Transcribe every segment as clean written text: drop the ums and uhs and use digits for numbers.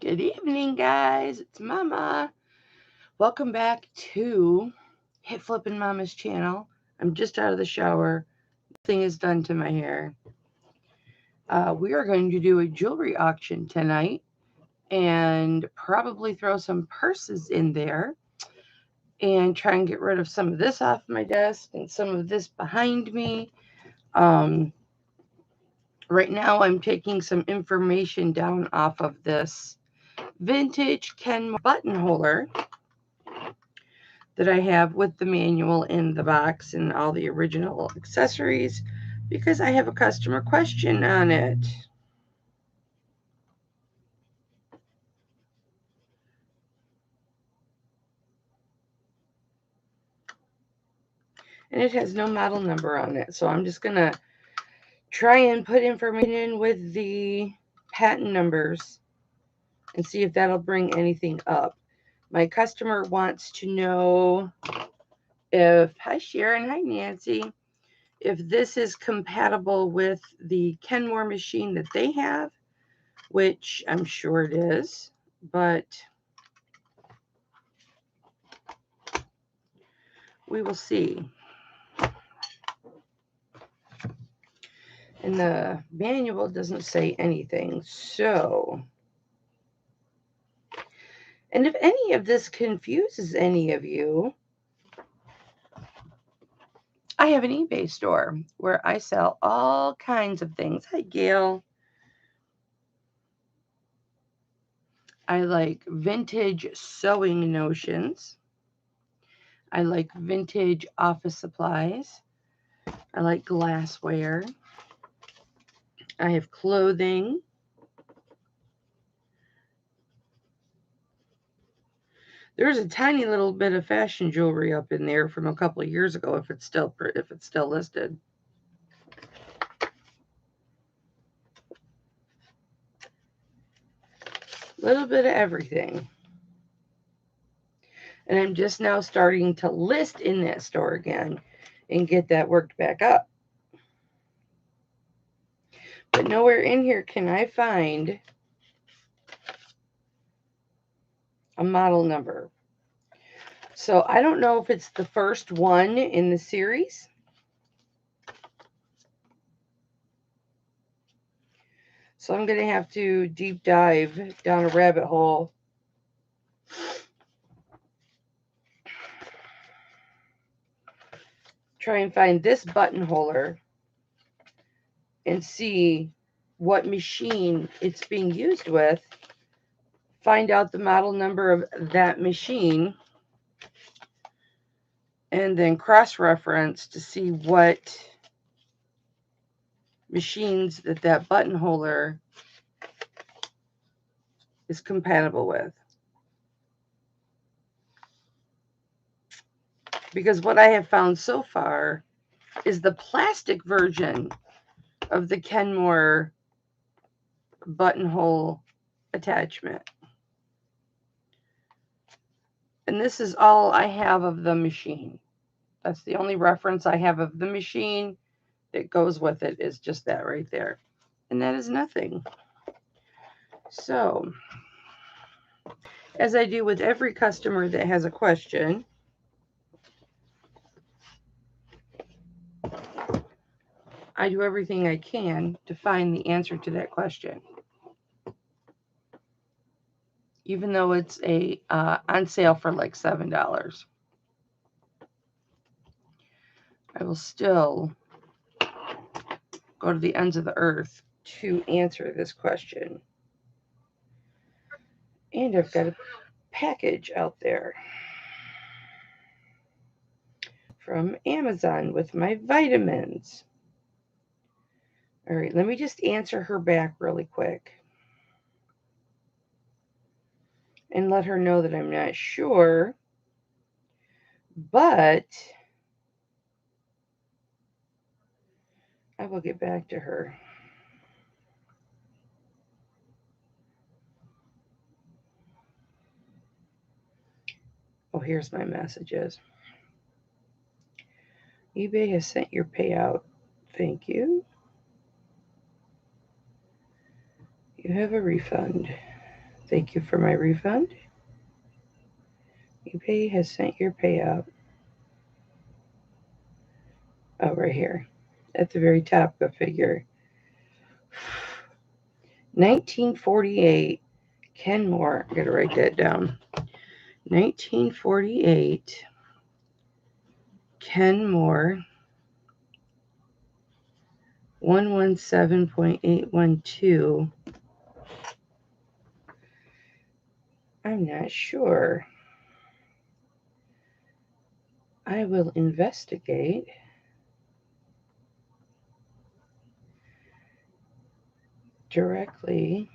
Good evening, guys. It's Mama. Welcome back to Hipflippinmamma's channel. I'm just out of the shower. Nothing is done to my hair. We are going to do a jewelry auction tonight and probably throw some purses in there and try and get rid of some of this off my desk and some of this behind me. Right now, I'm taking some information down off of this vintage Kenmore buttonholer that I have with the manual in the box and all the original accessories because I have a customer question on it. And it has no model number on it. So I'm just going to try and put information in with the patent numbers and see if that'll bring anything up. My customer wants to know if, hi Sharon, hi Nancy, if this is compatible with the Kenmore machine that they have, which I'm sure it is, but we will see. And the manual doesn't say anything, so. And if any of this confuses any of you, I have an eBay store where I sell all kinds of things. Hi, Gail. I like vintage sewing notions. I like vintage office supplies. I like glassware. I have clothing. There's a tiny little bit of fashion jewelry up in there from a couple of years ago, if it's still listed. A little bit of everything. And I'm just now starting to list in that store again and get that worked back up. But nowhere in here can I find a model number. So I don't know if it's the first one in the series. So I'm going to have to deep dive down a rabbit hole try and find this buttonholer and see what machine it's being used with, find out the model number of that machine, and then cross-reference to see what machines that buttonholer is compatible with. Because what I have found so far is the plastic version of the Kenmore buttonhole attachment. And this is all I have of the machine. That's the only reference I have of the machine that goes with it, is just that right there. And that is nothing. So, as I do with every customer that has a question, I do everything I can to find the answer to that question. Even though it's on sale for like $7. I will still go to the ends of the earth to answer this question. And I've got a package out there from Amazon with my vitamins. All right, let me just answer her back really quick and let her know that I'm not sure, but I will get back to her. Oh, here's my messages. eBay has sent your payout. Thank you. You have a refund. Thank you for my refund. eBay has sent your payout. Oh, right here. At the very top, go figure. 1948. Kenmore. I gotta write that down. 1948. Kenmore. 117.812. I'm not sure. I will investigate. Directly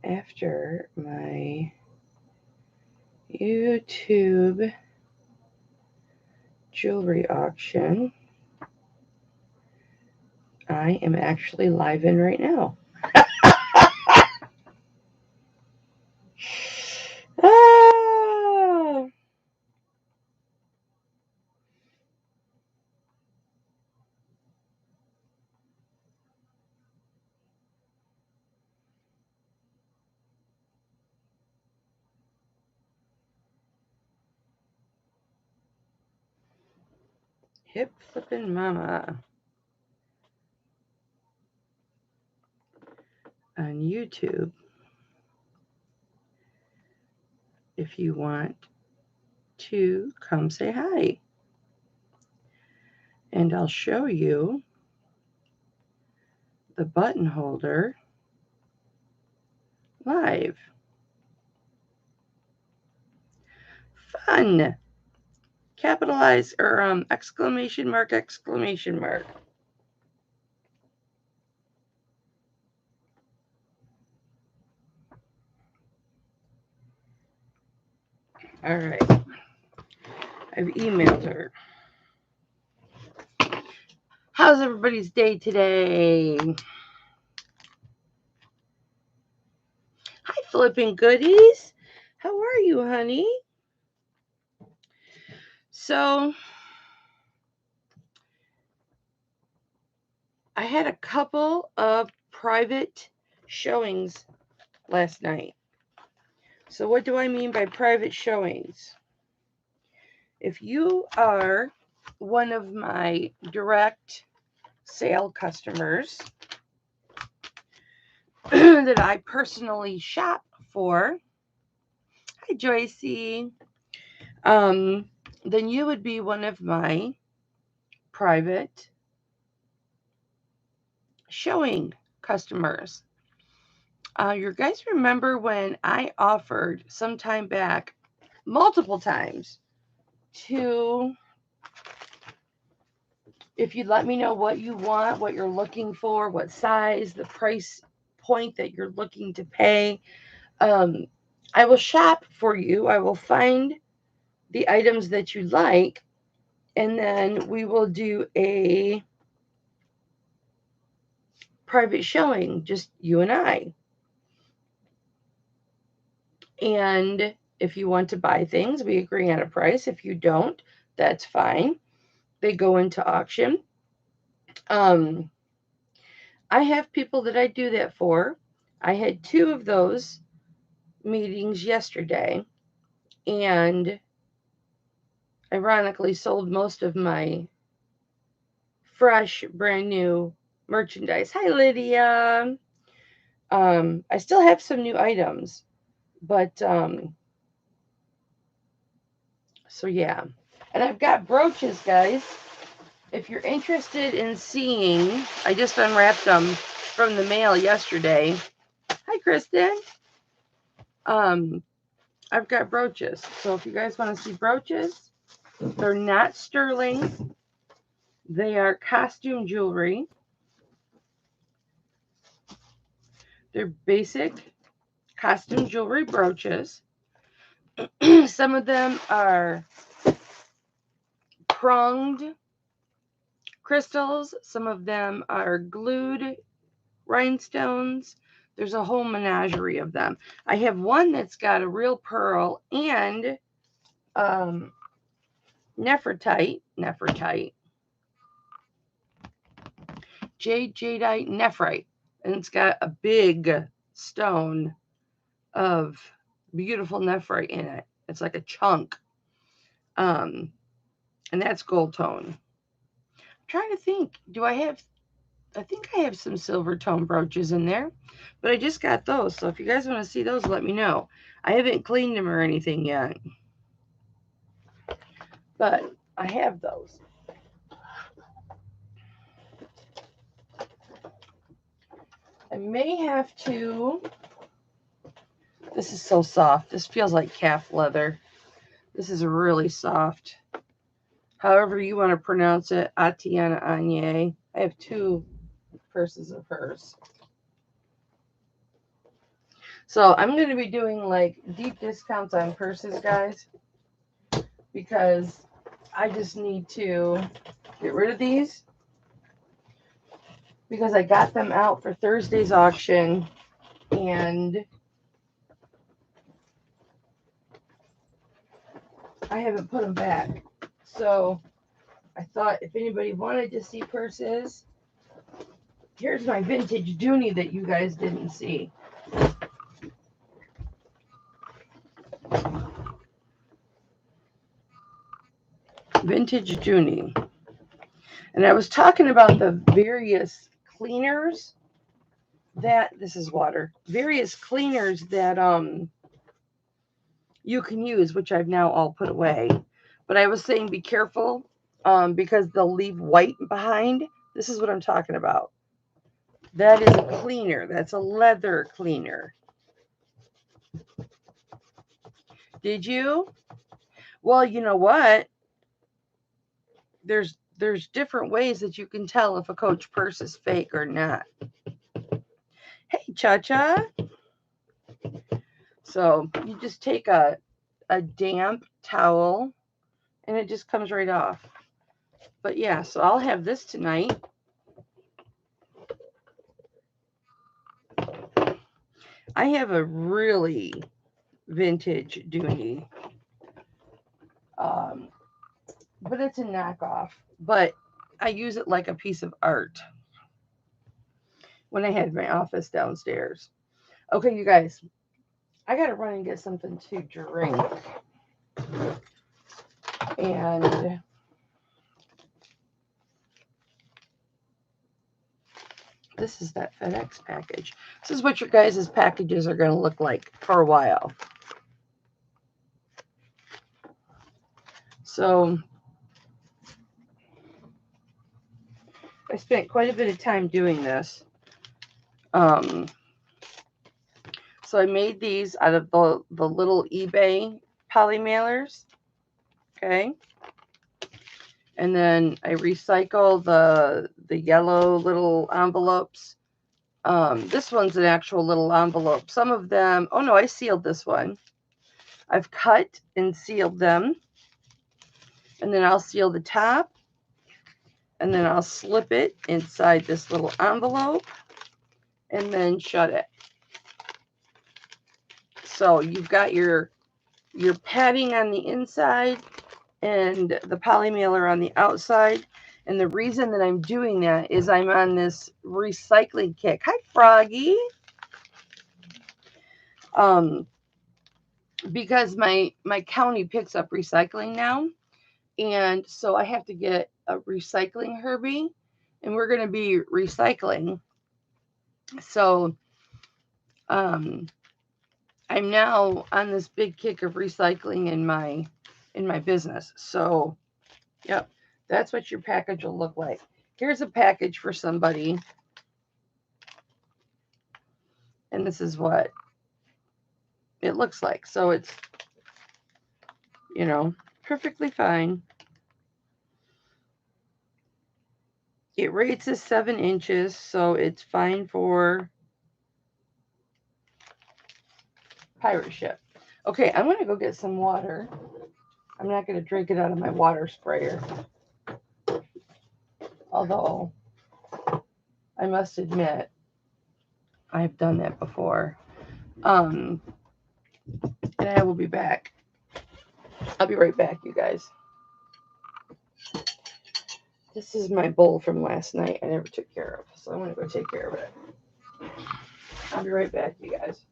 after my YouTube jewelry auction. I am actually live in right now. Ah! Hipflippinmamma on YouTube. If you want to come say hi, and I'll show you the button holder live. Fun! Capitalize or exclamation mark, exclamation mark. All right. I've emailed her. How's everybody's day today? Hi, Flippin' Goodies. How are you, honey? So, I had a couple of private showings last night. So, what do I mean by private showings? If you are one of my direct sale customers that I personally shop for, hi Joycey, then you would be one of my private showing customers. You guys remember when I offered some time back, multiple times, to, if you'd let me know what you want, what you're looking for, what size, the price point that you're looking to pay, I will shop for you. I will find the items that you like, and then we will do a private showing, just you and I. And if you want to buy things, we agree on a price. If you don't, that's fine. They go into auction. I have people that I do that for. I had 2 of those meetings yesterday, and ironically sold most of my fresh, brand new merchandise. Hi, Lydia. I still have some new items, but so yeah. And I've got brooches, guys. If you're interested in seeing, I just unwrapped them from the mail yesterday. Hi, Kristen. I've got brooches. So if you guys want to see brooches, they're not sterling. They are costume jewelry. They're basic costume jewelry brooches. Some of them are pronged crystals. Some of them are glued rhinestones. There's a whole menagerie of them. I have one that's got a real pearl and Nephrite, jadeite nephrite, and it's got a big stone of beautiful nephrite in it. It's like a chunk. And that's gold tone. I'm trying to think, I think I have some silver tone brooches in there, but I just got those. So if you guys want to see those, let me know. I haven't cleaned them or anything yet, but I have those. I may have to. This is so soft. This feels like calf leather. This is really soft. However you want to pronounce it, Atiana Anye. I have 2 purses of hers. So I'm going to be doing like deep discounts on purses, guys, because I just need to get rid of these because I got them out for Thursday's auction and I haven't put them back. So I thought if anybody wanted to see purses, here's my vintage Dooney that you guys didn't see. Vintage Dooney. And I was talking about the various cleaners that, this is water, various cleaners that you can use, which I've now all put away. But I was saying be careful because they'll leave white behind. This is what I'm talking about. That is a cleaner. That's a leather cleaner. Did you? Well, you know what? There's different ways that you can tell if a Coach purse is fake or not. Hey, Cha-Cha. So you just take a damp towel and it just comes right off. But yeah, so I'll have this tonight. I have a really vintage Dooney. But it's a knockoff. But I use it like a piece of art when I had my office downstairs. Okay, you guys, I gotta run and get something to drink. And this is that FedEx package. This is what your guys' packages are going to look like for a while. So I spent quite a bit of time doing this. So I made these out of the little eBay poly mailers. Okay. And then I recycle the yellow little envelopes. This one's an actual little envelope. Some of them, oh no, I sealed this one. I've cut and sealed them. And then I'll seal the top. And then I'll slip it inside this little envelope. And then shut it. So you've got your padding on the inside and the poly mailer on the outside. And the reason that I'm doing that is I'm on this recycling kick. Hi, Froggy. Because my county picks up recycling now. And so I have to get a recycling Herbie. And we're going to be recycling. So I'm now on this big kick of recycling in my business. So, yep, that's what your package will look like. Here's a package for somebody. And this is what it looks like. So it's, you know, perfectly fine. It rates as 7 inches, so it's fine for pirate ship. Okay, I'm going to go get some water. I'm not going to drink it out of my water sprayer. Although, I must admit, I've done that before. And I will be back. I'll be right back, you guys. This is my bowl from last night I never took care of. So I'm going to go take care of it. I'll be right back, you guys.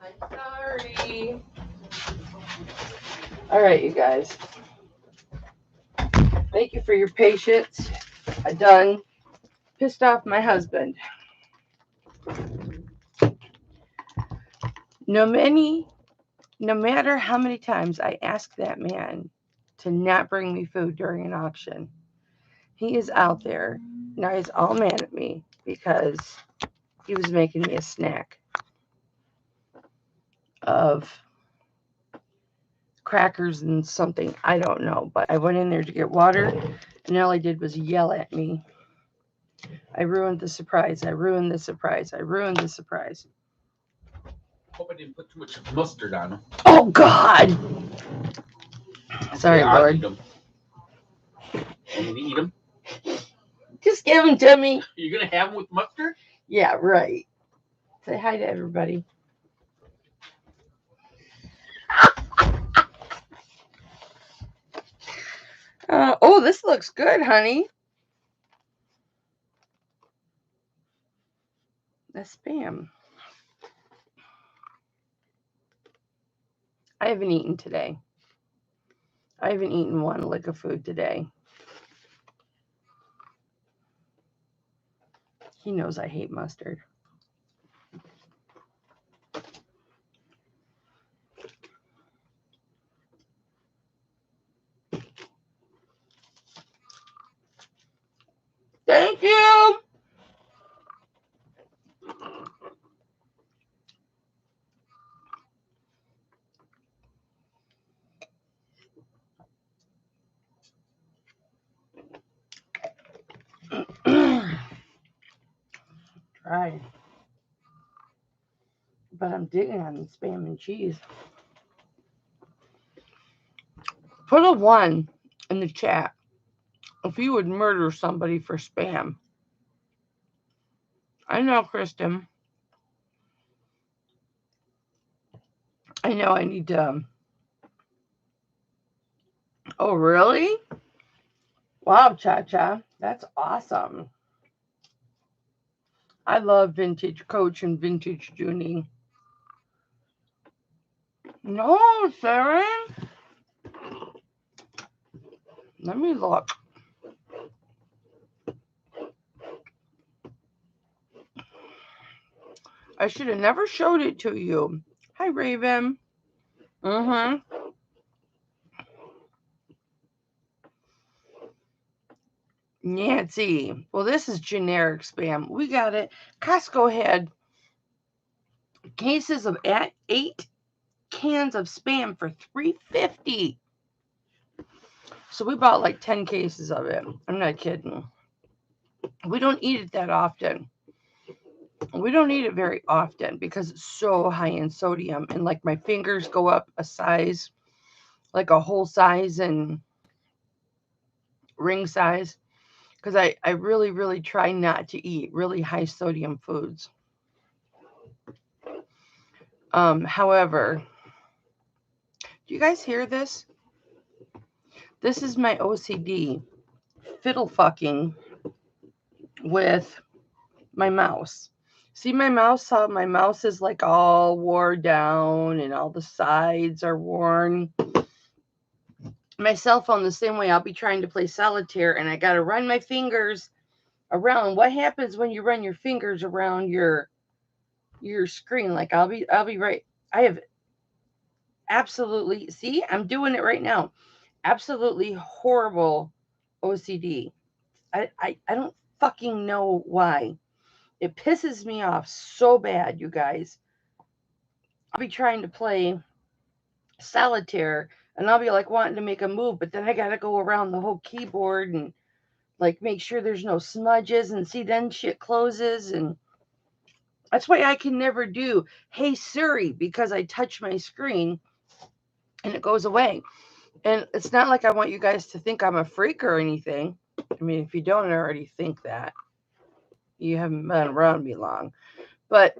I'm sorry. All right, you guys. Thank you for your patience. I done pissed off my husband. No matter how many times I ask that man to not bring me food during an auction, he is out there. Now he's all mad at me because he was making me a snack of crackers and something. I don't know. But I went in there to get water, and all he did was yell at me. I ruined the surprise. I ruined the surprise. I ruined the surprise. Hope I didn't put too much mustard on them. Oh, God! Sorry, I'll Lord. eat them. Want me to eat them? Just give them to me. You're going to have them with mustard? Yeah, right. Say hi to everybody. Oh, this looks good, honey. That's Spam. I haven't eaten today. I haven't eaten one lick of food today. He knows I hate mustard. Thank you. Try. But I'm digging on the Spam and cheese. Put a 1 in the chat if you would murder somebody for Spam. I know, Kristen. I know I need to. Oh, really? Wow, Cha-Cha. That's awesome. I love vintage Coach and vintage Junie. No, Sharon. Let me look. I should have never showed it to you. Hi, Raven. Nancy. Well, this is generic Spam. We got it. Costco had cases of 8 cans of Spam for $3.50. So we bought like 10 cases of it. I'm not kidding. We don't eat it that often. We don't eat it very often because it's so high in sodium, and like my fingers go up a size, like a whole size and ring size, because I really, really try not to eat really high sodium foods. However, do you guys hear this? This is my OCD fiddle fucking with my mouse. See my mouse? How my mouse is like all wore down and all the sides are worn. My cell phone the same way. I'll be trying to play solitaire and I got to run my fingers around. What happens when you run your fingers around your screen? Like I'll be right. I have absolutely, see, I'm doing it right now. Absolutely horrible OCD. I don't fucking know why. It pisses me off so bad, you guys. I'll be trying to play solitaire and I'll be like wanting to make a move, but then I gotta go around the whole keyboard and like make sure there's no smudges, and see, then shit closes, and that's why I can never do "Hey Siri" because I touch my screen and it goes away. And it's not like I want you guys to think I'm a freak or anything. I mean, if you don't already think that, you haven't been around me long. But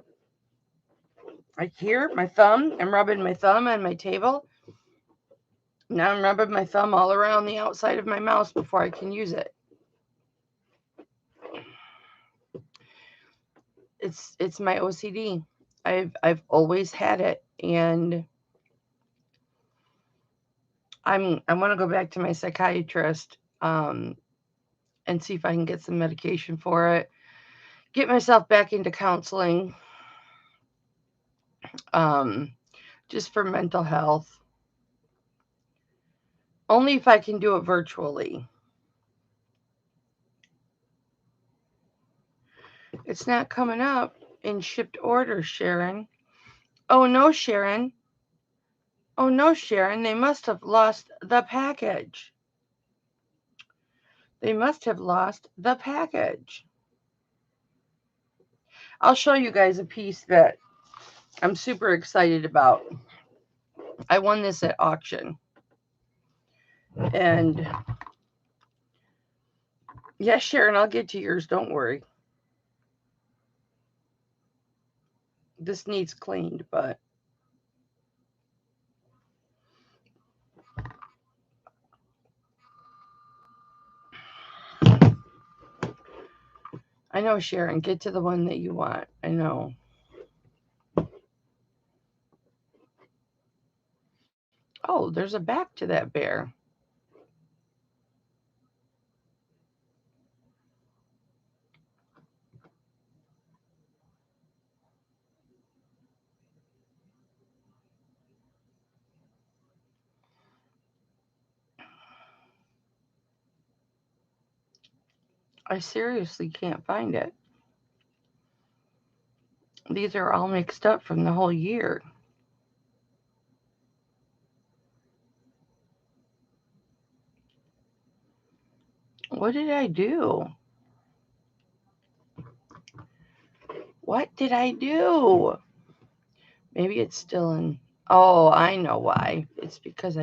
I hear my thumb, I'm rubbing my thumb on my table. Now I'm rubbing my thumb all around the outside of my mouse before I can use it. It's my OCD. I've always had it, and I want to go back to my psychiatrist and see if I can get some medication for it. Get myself back into counseling, just for mental health. Only if I can do it virtually. It's not coming up in shipped orders, Sharon. Oh no, Sharon. Oh no, Sharon. They must have lost the package. They must have lost the package. I'll show you guys a piece that I'm super excited about. I won this at auction. And yes, Sharon, I'll get to yours. Don't worry. This needs cleaned, but I know, Sharon. Get to the one that you want. I know. Oh, there's a back to that bear. I seriously can't find it. These are all mixed up from the whole year. What did I do? What did I do? Maybe it's still in. Oh, I know why. It's because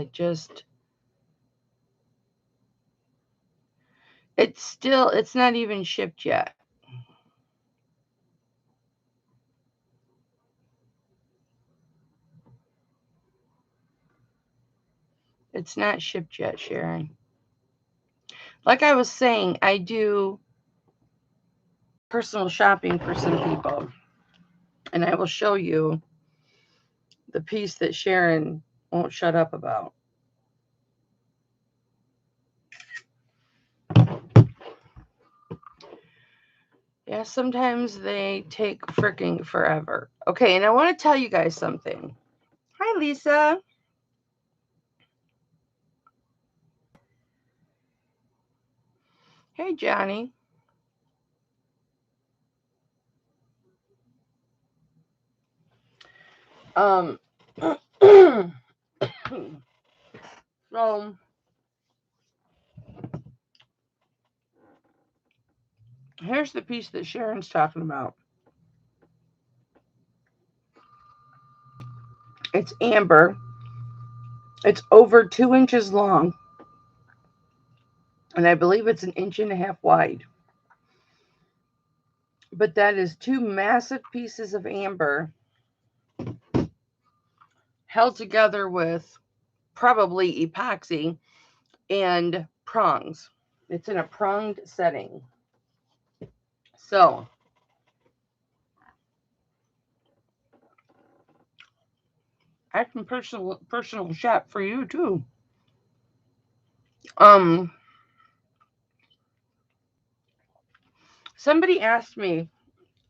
it's not even shipped yet. It's not shipped yet, Sharon. Like I was saying, I do personal shopping for some people. And I will show you the piece that Sharon won't shut up about. Yeah, sometimes they take freaking forever. Okay, and I want to tell you guys something. Hi, Lisa. Hey, Johnny. So here's the piece that Sharon's talking about. It's amber. It's over 2 inches long. And I believe it's 1.5 inches wide. But that is 2 massive pieces of amber held together with probably epoxy and prongs. It's in a pronged setting. So I can personal shop for you too. Somebody asked me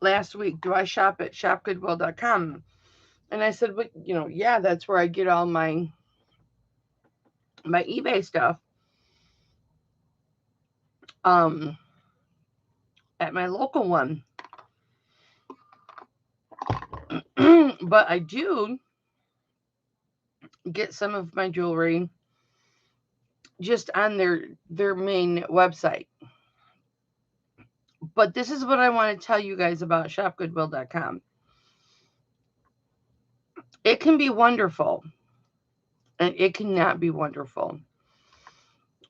last week, do I shop at shopgoodwill.com? And I said, well, yeah, that's where I get all my eBay stuff. At my local one. But I do get some of my jewelry just on their main website. But this is what I want to tell you guys about shopgoodwill.com. It can be wonderful, and it cannot be wonderful,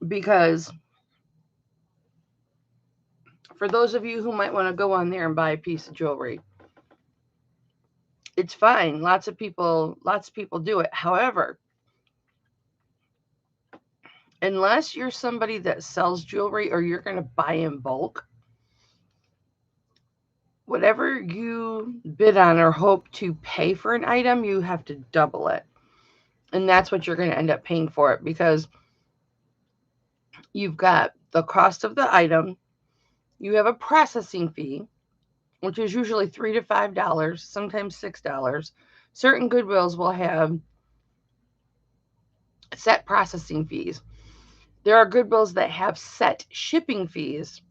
because for those of you who might want to go on there and buy a piece of jewelry, it's fine. Lots of people do it. However, unless you're somebody that sells jewelry or you're going to buy in bulk, whatever you bid on or hope to pay for an item, you have to double it. And that's what you're going to end up paying for it, because you've got the cost of the item, you have a processing fee, which is usually $3 to $5, sometimes $6. Certain Goodwills will have set processing fees. There are Goodwills that have set shipping fees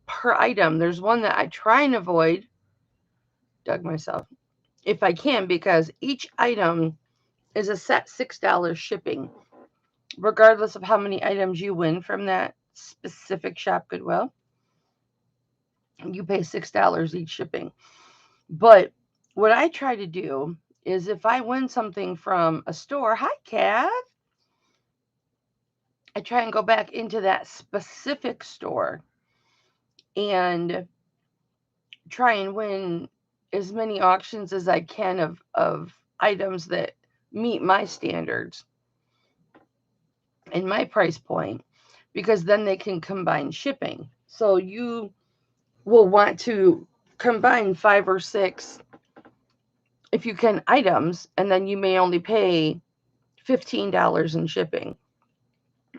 per item. There's one that I try and avoid, myself, if I can, because each item is a set $6 shipping, regardless of how many items you win from that specific shop Goodwill. You pay $6 each shipping. But what I try to do is, if I win something from a store, hi Kat, I try and go back into that specific store and try and win as many auctions as I can of items that meet my standards and my price point, because then they can combine shipping. So you will want to combine 5 or 6, if you can, items, and then you may only pay $15 in shipping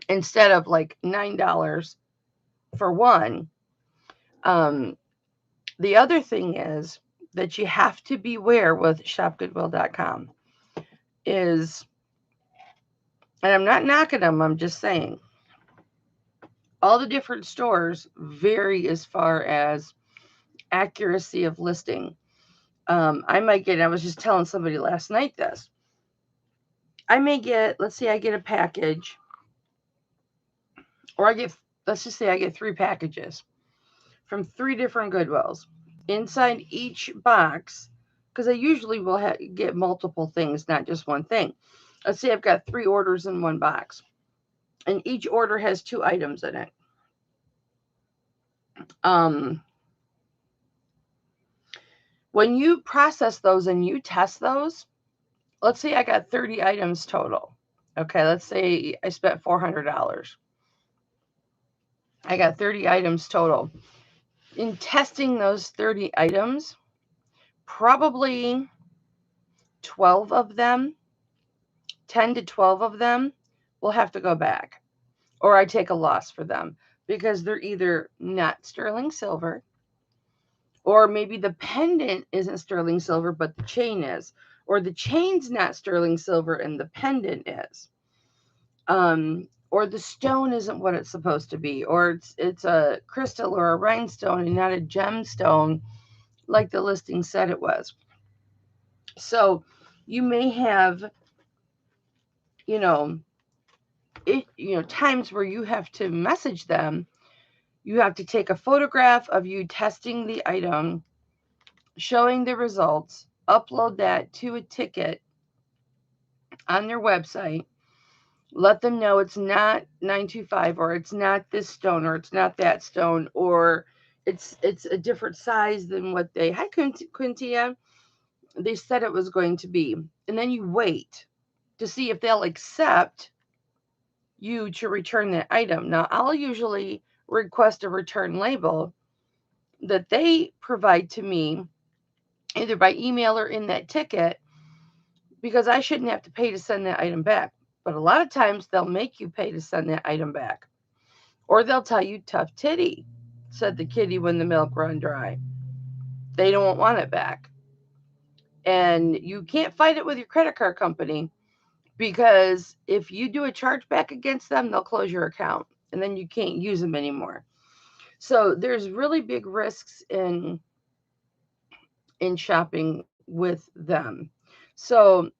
instead of like $9 for one. The other thing is that you have to beware with shopgoodwill.com is, and I'm not knocking them, I'm just saying, all the different stores vary as far as accuracy of listing. I was just telling somebody last night this. I may get, let's say I get a package, or let's just say I get 3 packages from 3 different Goodwills. Inside each box, because I usually will get multiple things, not just one thing. Let's say I've got 3 orders in one box, and each order has 2 items in it. When you process those and you test those, let's say I got 30 items total. Okay, let's say I spent $400. I got 30 items total. In testing those 30 items, probably 12 of them, 10 to 12 of them will have to go back, or I take a loss for them, because they're either not sterling silver, or maybe the pendant isn't sterling silver, but the chain is, or the chain's not sterling silver and the pendant is. Or the stone isn't what it's supposed to be, or it's a crystal or a rhinestone and not a gemstone like the listing said it was. So you may have, times where you have to message them. You have to take a photograph of you testing the item, showing the results, upload that to a ticket on their website, let them know it's not 925, or it's not this stone, or it's not that stone, or it's a different size than what hi Quintia, they said it was going to be. And then you wait to see if they'll accept you to return that item. Now, I'll usually request a return label that they provide to me either by email or in that ticket, because I shouldn't have to pay to send that item back. But a lot of times they'll make you pay to send that item back. Or they'll tell you, tough titty, said the kitty when the milk run dry. They don't want it back. And you can't fight it with your credit card company, because if you do a chargeback against them, they'll close your account and then you can't use them anymore. So there's really big risks in shopping with them. So,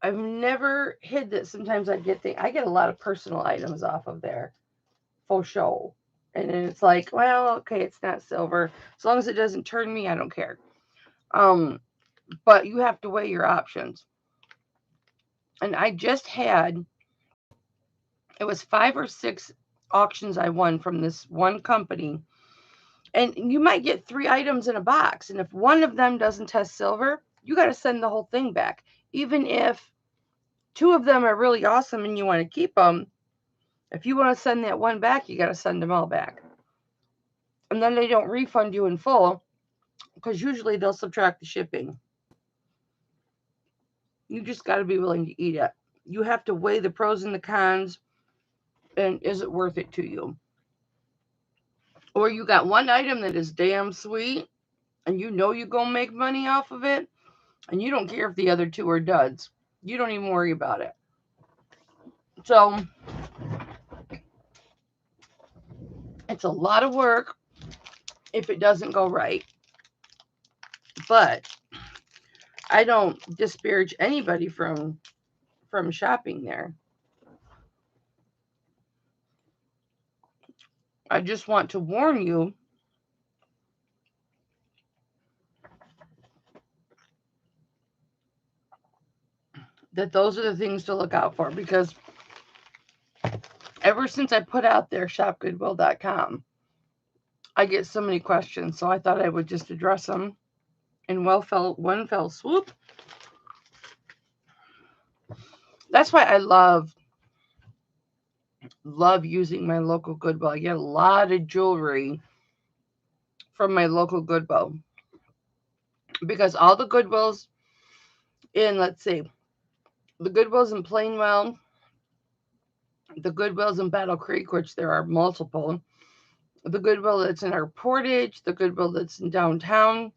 I've never hid that sometimes I get a lot of personal items off of there for show. And then it's like, well, okay, it's not silver. As long as it doesn't turn me, I don't care. Um, but you have to weigh your options. And I just had, it was 5 or 6 auctions I won from this one company. And you might get 3 items in a box. And if one of them doesn't test silver, you got to send the whole thing back. Even if 2 of them are really awesome and you want to keep them, if you want to send that one back, you got to send them all back. And then they don't refund you in full, because usually they'll subtract the shipping. You just got to be willing to eat it. You have to weigh the pros and the cons, and is it worth it to you? Or you got one item that is damn sweet, and you know you're going to make money off of it, and you don't care if the other 2 are duds. You don't even worry about it. So it's a lot of work if it doesn't go right. But I don't disparage anybody from shopping there. I just want to warn you that those are the things to look out for, because ever since I put out there shopgoodwill.com, I get so many questions. So I thought I would just address them in one fell swoop. That's why I love using my local Goodwill. I get a lot of jewelry from my local Goodwill, because all the Goodwills in, let's see, the Goodwills in Plainwell, the Goodwills in Battle Creek, which there are multiple, the Goodwill that's in our Portage, the Goodwill that's in downtown,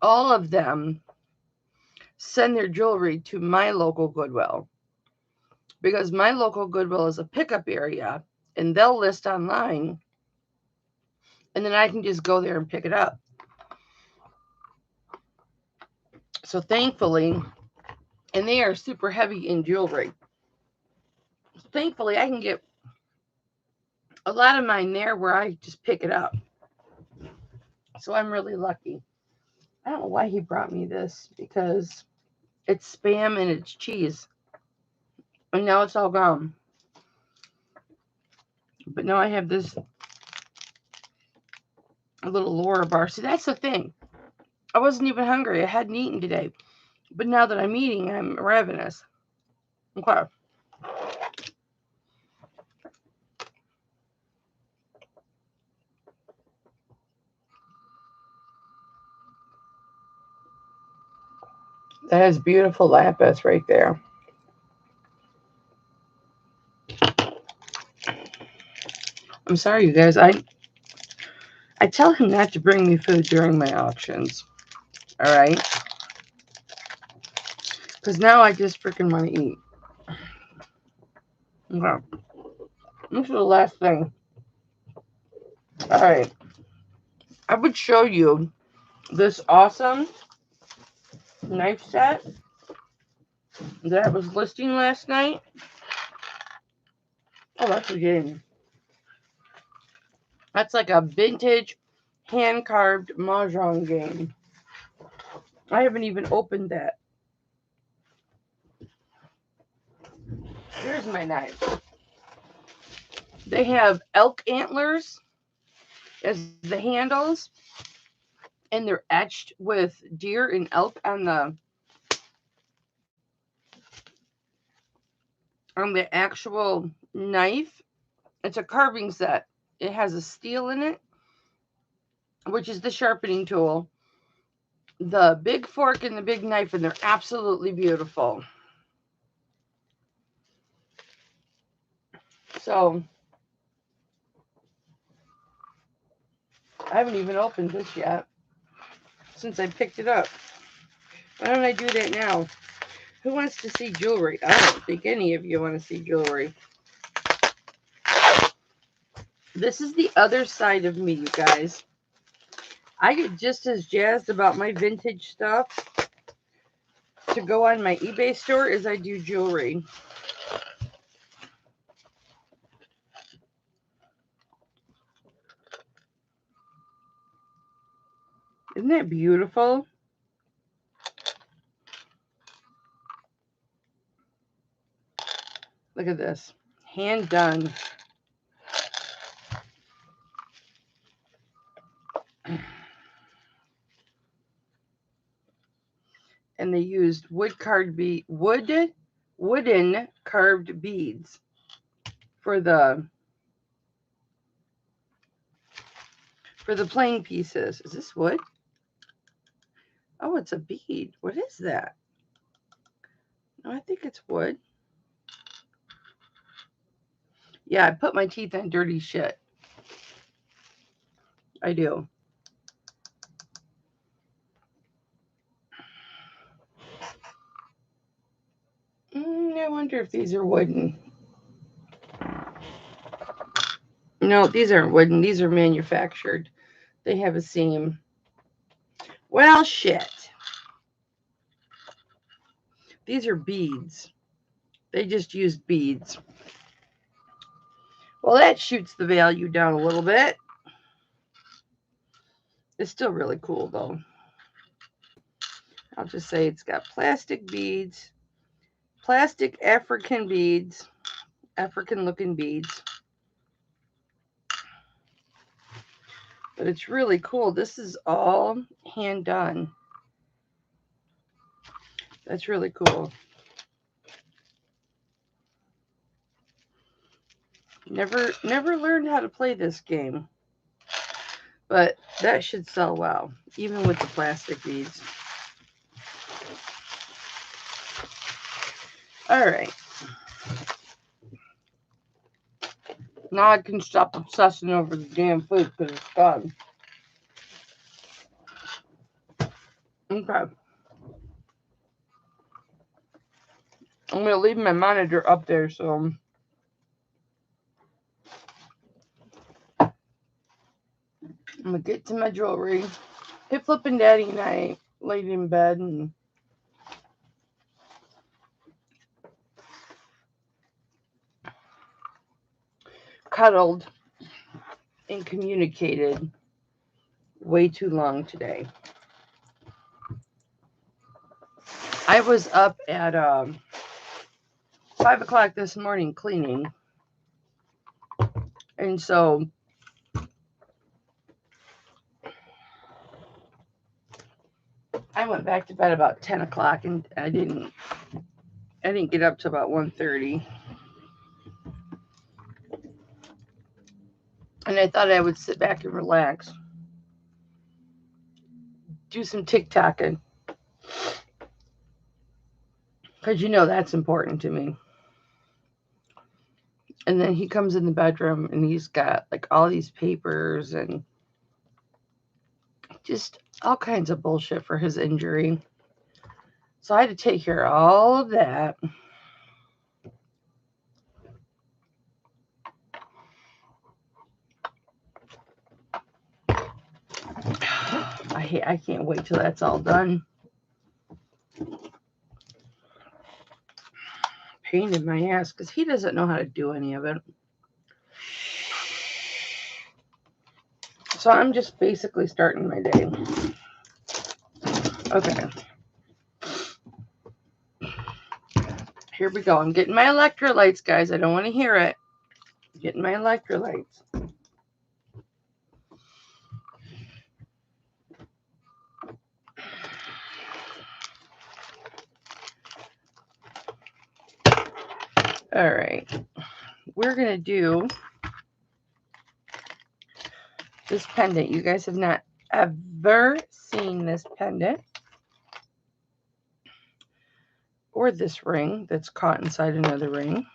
all of them send their jewelry to my local Goodwill, because my local Goodwill is a pickup area, and they'll list online, and then I can just go there and pick it up. So thankfully, and they are super heavy in jewelry. Thankfully, I can get a lot of mine there where I just pick it up. So I'm really lucky. I don't know why he brought me this, because it's Spam and it's cheese. And now it's all gone. But now I have this little Laura bar. See, that's the thing. I wasn't even hungry. I hadn't eaten today. But now that I'm eating, I'm ravenous. Okay. That is beautiful lapis right there. I'm sorry, you guys. I tell him not to bring me food during my auctions. All right? Because now I just freaking want to eat. Okay. This is the last thing. All right. I would show you this awesome knife set that I was listing last night. Oh, that's a game. That's like a vintage hand-carved mahjong game. I haven't even opened that. Here's my knife. They have elk antlers as the handles, and they're etched with deer and elk on the actual knife. It's a carving set. It has a steel in it, which is the sharpening tool. the big fork and the big knife, and they're absolutely beautiful. So I haven't even opened this yet since I picked it up. Why don't I do that now? Who wants to see jewelry? I don't think any of you want to see jewelry. This is the other side of me, you guys. I get just as jazzed about my vintage stuff to go on my eBay store as I do jewelry. Isn't that beautiful? Look at this. Hand done. And they used wooden carved beads for the playing pieces. Is this wood? Oh, it's a bead. What is that? No, I think it's wood. Yeah, I put my teeth on dirty shit. I do. I wonder if these are wooden. No, these aren't wooden. These are manufactured. They have a seam. Well, shit. These are beads. They just used beads. Well, that shoots the value down a little bit. It's still really cool, though. I'll just say it's got plastic beads, plastic African beads, African-looking beads. But it's really cool. This is all hand done. That's really cool. Never learned how to play this game. But that should sell well, even with the plastic beads. All right. Now I can stop obsessing over the damn food because it's gone. Okay. I'm going to leave my monitor up there, so I'm going to get to my jewelry. Hipflippin Daddy and I laid in bed and cuddled and communicated way too long today. I was up at 5 o'clock this morning cleaning. And so I went back to bed about 10 o'clock and I didn't get up till about 1:30. And I thought I would sit back and relax. Do some TikToking. Because you know that's important to me. And then he comes in the bedroom and he's got like all these papers and just all kinds of bullshit for his injury. So I had to take care of all of that. I can't wait till that's all done. Pain in my ass because he doesn't know how to do any of it. So I'm just basically starting my day. Okay. Here we go. I'm getting my electrolytes, guys. I don't want to hear it. I'm getting my electrolytes. All right. We're going to do this pendant. You guys have not ever seen this pendant. or this ring that's caught inside another ring.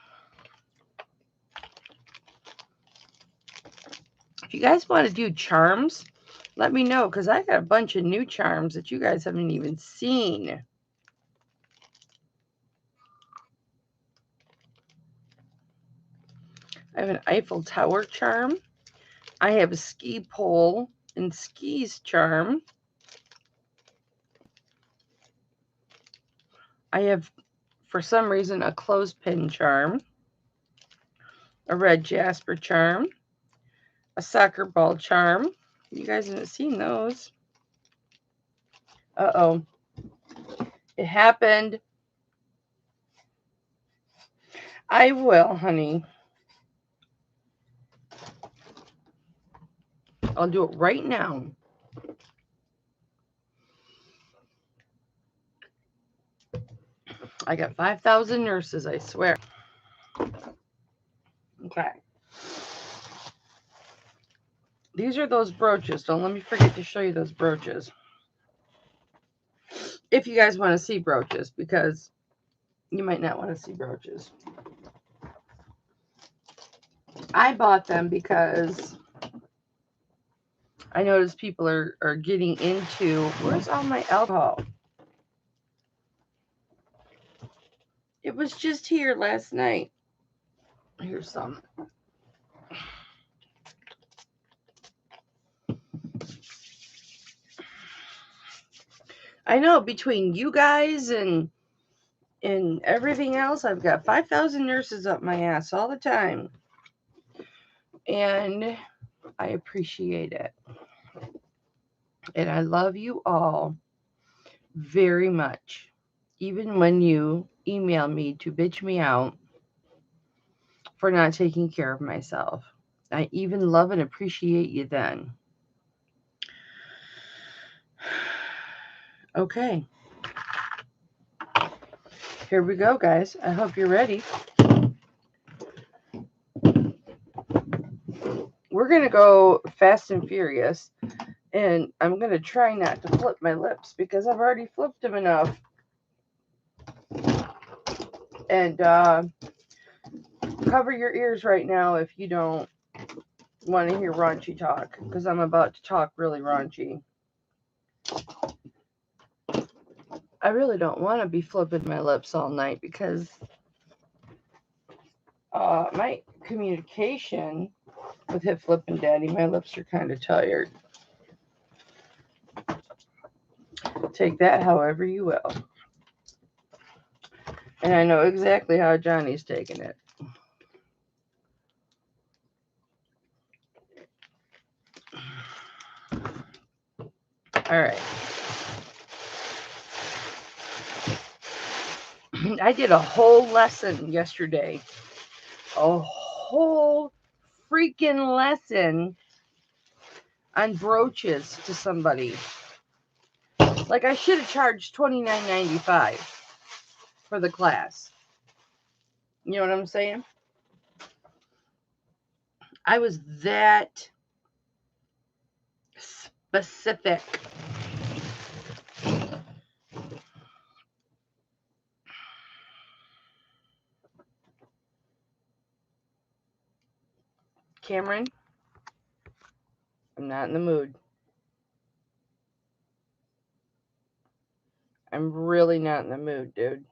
If you guys want to do charms, let me know, because I got a bunch of new charms that you guys haven't even seen. I have an Eiffel Tower charm. I have a ski pole and skis charm. I have, for some reason, a clothespin charm, a red jasper charm, a soccer ball charm. You guys haven't seen those. Uh-oh. It happened. I will, honey. I'll do it right now. I got 5,000 nurses, I swear. Okay. These are those brooches. Don't let me forget to show you those brooches. If you guys want to see brooches, because you might not want to see brooches. I bought them because I noticed people are getting into, where's all my alcohol? It was just here last night. Here's some. I know, between you guys and everything else, I've got 5,000 nurses up my ass all the time. And I appreciate it. And I love you all very much. Even when you email me to bitch me out for not taking care of myself. I even love and appreciate you then. Okay. Here we go, guys. I hope you're ready. We're going to go fast and furious. And I'm going to try not to flip my lips because I've already flipped them enough. And cover your ears right now if you don't want to hear raunchy talk, because I'm about to talk really raunchy. I really don't want to be flipping my lips all night because my communication with Hipflippin Daddy, my lips are kind of tired. Take that however you will. And I know exactly how Johnny's taking it. All right. I did a whole lesson yesterday. A whole freaking lesson on brooches to somebody. Like, I should have charged $29.95 for the class. You know what I'm saying? I was that specific. Cameron, I'm not in the mood. I'm really not in the mood, dude.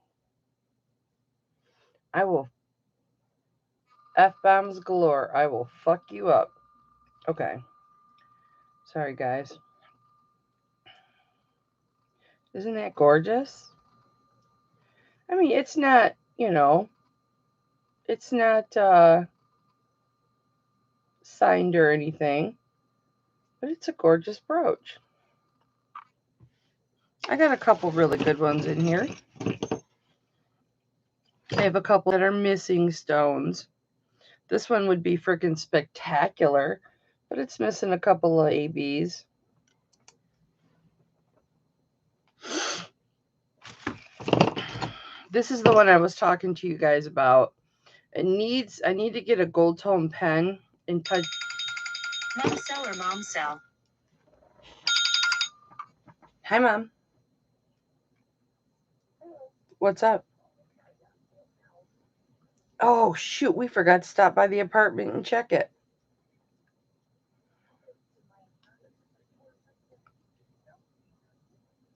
I will F-bombs galore. I will fuck you up. Okay. Sorry, guys. Isn't that gorgeous? I mean, it's not, you know, it's not signed or anything, but it's a gorgeous brooch. I got a couple really good ones in here. I have a couple that are missing stones. This one would be freaking spectacular, but it's missing a couple of ABs. This is the one I was talking to you guys about. I need to get a gold tone pen and touch. Mom cell or mom cell? Hi, Mom. What's up? Oh, shoot. We forgot to stop by the apartment and check it.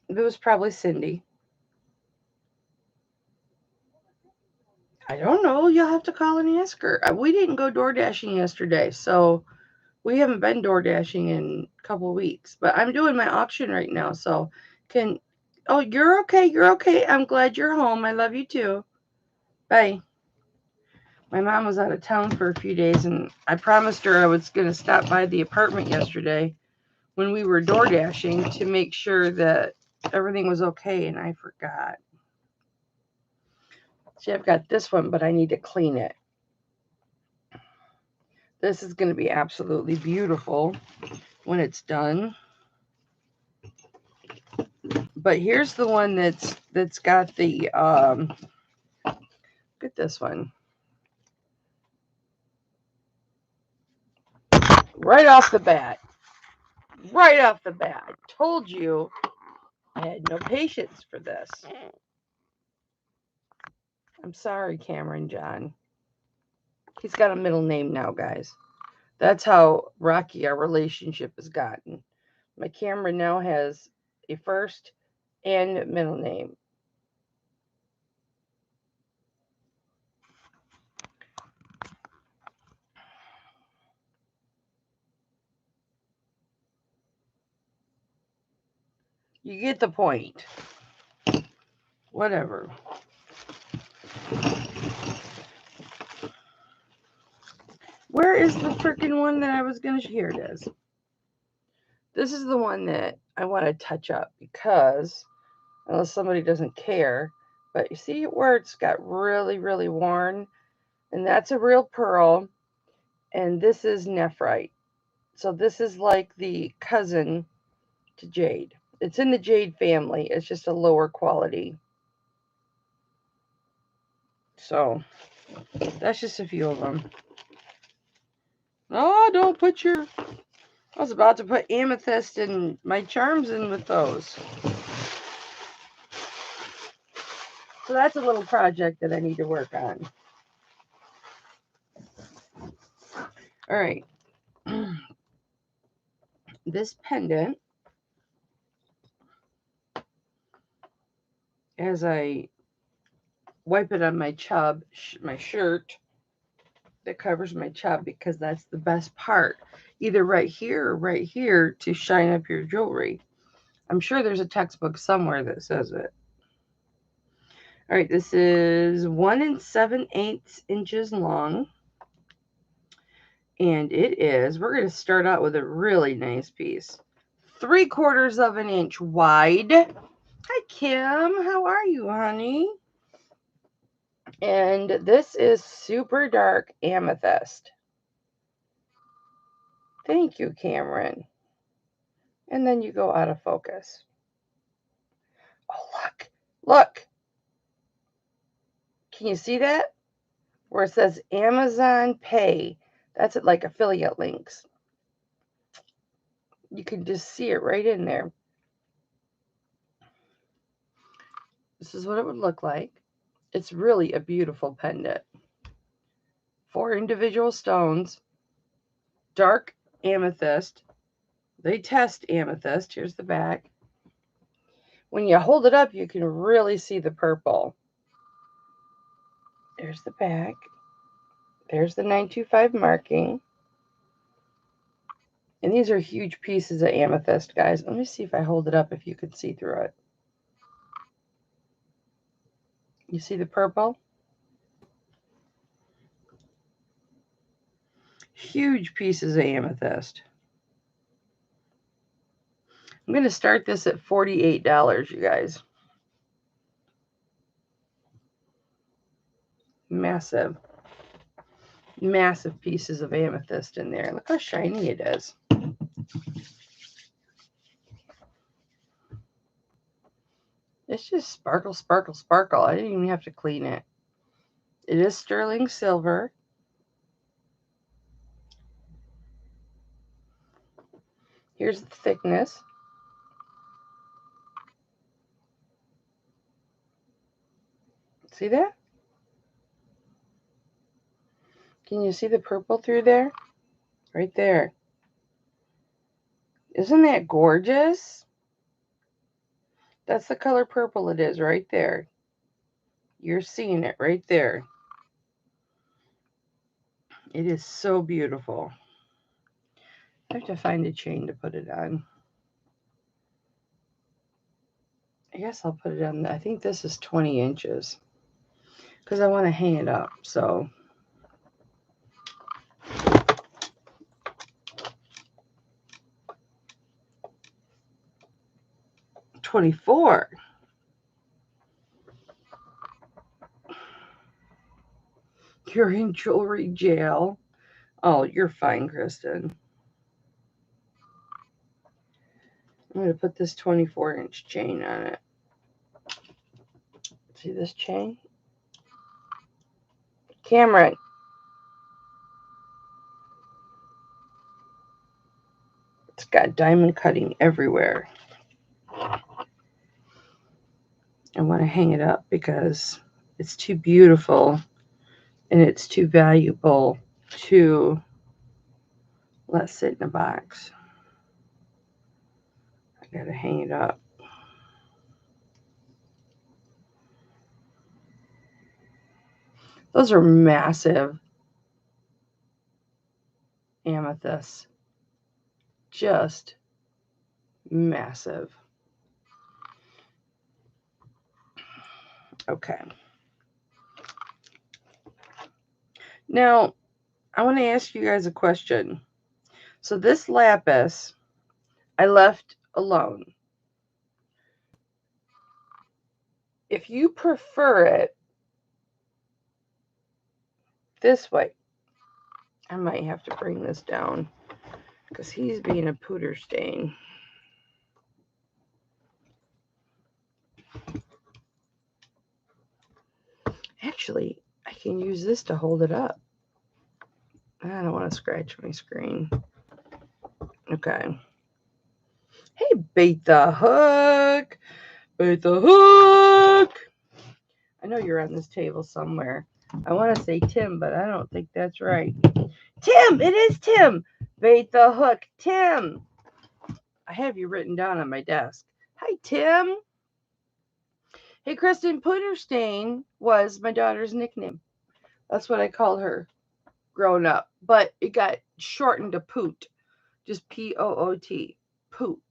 It was probably Cindy. I don't know. You'll have to call and ask her. We didn't go door dashing yesterday, so we haven't been door dashing in a couple weeks. But I'm doing my auction right now, so can. Oh, you're okay. You're okay. I'm glad you're home. I love you too. Bye. My mom was out of town for a few days, and I promised her I was going to stop by the apartment yesterday when we were door dashing to make sure that everything was okay, and I forgot. See, I've got this one, but I need to clean it. This is going to be absolutely beautiful when it's done. But here's the one that's got the look at this one. Right off the bat. Right off the bat. I told you I had no patience for this. I'm sorry, Cameron John. He's got a middle name now, guys. That's how rocky our relationship has gotten. My Cameron now has a first and middle name. You get the point. Whatever. Where is the freaking one that I was going to... Here it is. This is the one that I want to touch up because, unless somebody doesn't care, but you see where it's got really, really worn? And that's a real pearl. And this is Nephrite. So this is like the cousin to jade. It's in the jade family. It's just a lower quality. So that's just a few of them. Oh, don't put your... I was about to put amethyst and my charms in with those. So that's a little project that I need to work on. All right. This pendant, as I wipe it on my chub, my shirt that covers my chub, because that's the best part, either right here or right here, to shine up your jewelry. I'm sure there's a textbook somewhere that says it. All right, this is 1 7/8 inches long. And it is, we're going to start out with a really nice piece. 3/4 of an inch wide. Hi, Kim. How are you, honey? And this is super dark amethyst. Thank you, Cameron. And then you go out of focus. Oh, look. Look. Can you see that? Where it says Amazon Pay. That's it, like affiliate links. You can just see it right in there. This is what it would look like. It's really a beautiful pendant. 4 individual stones. Dark amethyst. They test amethyst. Here's the back. When you hold it up, you can really see the purple. There's the back. There's the 925 marking. And these are huge pieces of amethyst, guys. Let me see if I hold it up if you can see through it. You see the purple? Huge pieces of amethyst. I'm going to start this at $48, you guys. Massive. Massive pieces of amethyst in there. Look how shiny it is. It's just sparkle, sparkle, sparkle. I didn't even have to clean it. It is sterling silver. Here's the thickness. See that? Can you see the purple through there? Right there. Isn't that gorgeous? That's the color purple it is right there. You're seeing it right there. It is so beautiful. I have to find a chain to put it on. I guess I'll put it on. I think this is 20 inches because I want to hang it up. So 24. You're in jewelry jail. Oh, you're fine, Kristen. I'm going to put this 24-inch chain on it. See this chain? Cameron. It's got diamond cutting everywhere. I want to hang it up because it's too beautiful and it's too valuable to let sit in a box. I got to hang it up. Those are massive amethysts. Just massive. Okay. Now, I want to ask you guys a question. So this lapis, I left alone. If you prefer it this way, I might have to bring this down because he's being a pooter stain. Actually, I can use this to hold it up. I don't want to scratch my screen. Okay. Hey, bait the hook. Bait the hook. I know you're on this table somewhere. I want to say Tim, but I don't think that's right. Tim! It is Tim! Bait the hook. Tim! I have you written down on my desk. Hi, Tim. Hey, Kristen, Pooterstain was my daughter's nickname. That's what I called her growing up. But it got shortened to Poot. Just P-O-O-T. Poot.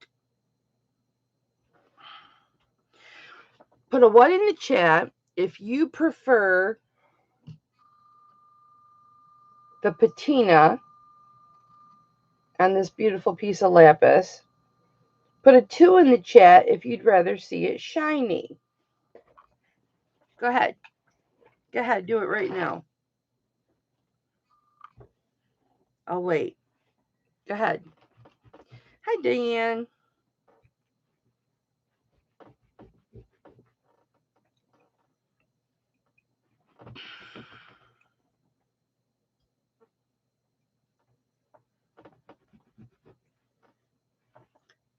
Put a 1 in the chat if you prefer the patina on this beautiful piece of lapis. Put a 2 in the chat if you'd rather see it shiny. Go ahead. Go ahead. Do it right now. I'll wait. Go ahead. Hi, Dan.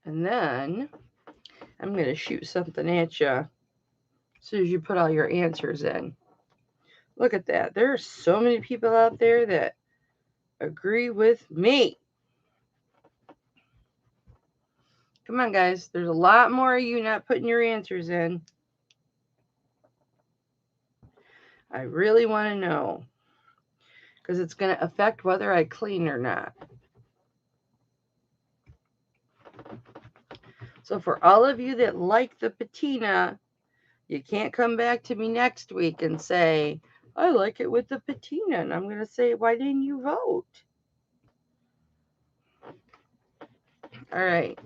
And then I'm going to shoot something at you as soon as you put all your answers in. Look at that. There are so many people out there that agree with me. Come on, guys. There's a lot more of you not putting your answers in. I really want to know because it's going to affect whether I clean or not. So for all of you that like the patina, you can't come back to me next week and say, I like it with the patina. And I'm going to say, why didn't you vote? All right.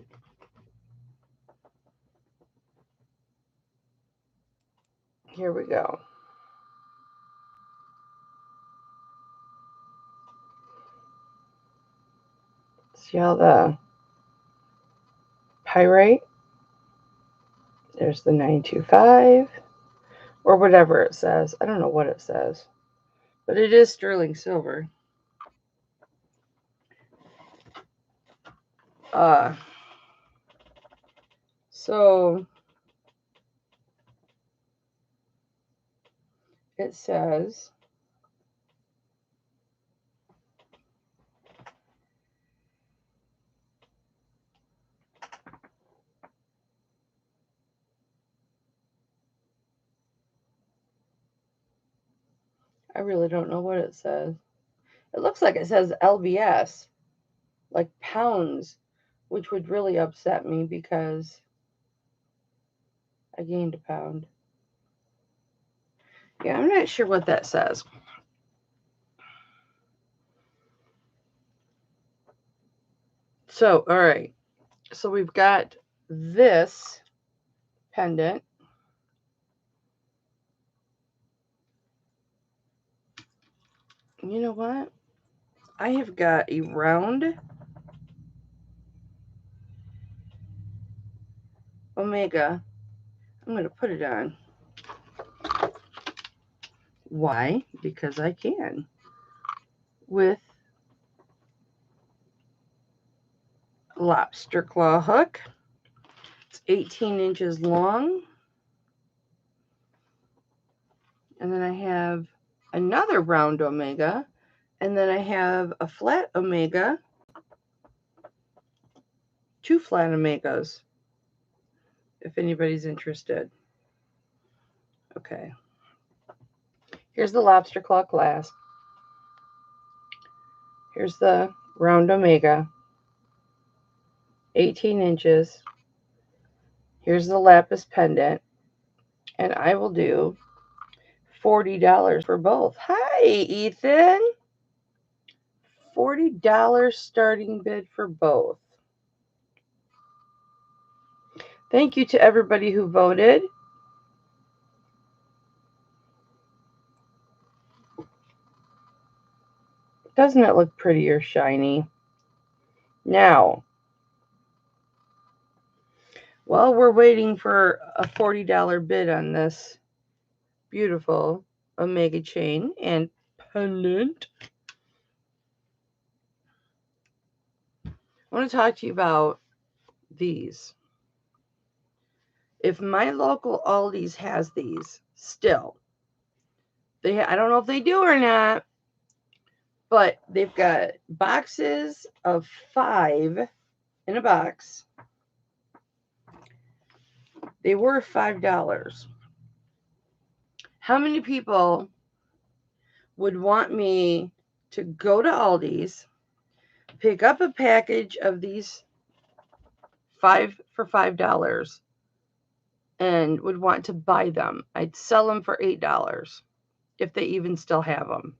Here we go. See all the pyrite? There's the 925 or whatever it says. I don't know what it says, but it is sterling silver. So it says I really don't know what it says. It looks like it says LBS, like pounds, which would really upset me because I gained a pound. Yeah, I'm not sure what that says. So, all right. So we've got this pendant. You know what? I have got a round Omega. I'm going to put it on. Why? Because I can. With a lobster claw hook. It's 18 inches long. And then I have another round Omega. And then I have a flat Omega. 2 flat Omegas. If anybody's interested. Okay. Here's the lobster claw clasp. Here's the round Omega. 18 inches. Here's the lapis pendant. And I will do $40 for both. Hi, Ethan. $40 starting bid for both. Thank you to everybody who voted. Doesn't it look pretty or shiny? Now, while we're waiting for a $40 bid on this beautiful Omega chain and pendant, I want to talk to you about these. If my local Aldi's has these still, I don't know if they do or not, but they've got boxes of 5 in a box. They were $5. How many people would want me to go to Aldi's, pick up a package of these 5 for $5, and would want to buy them? I'd sell them for $8 if they even still have them.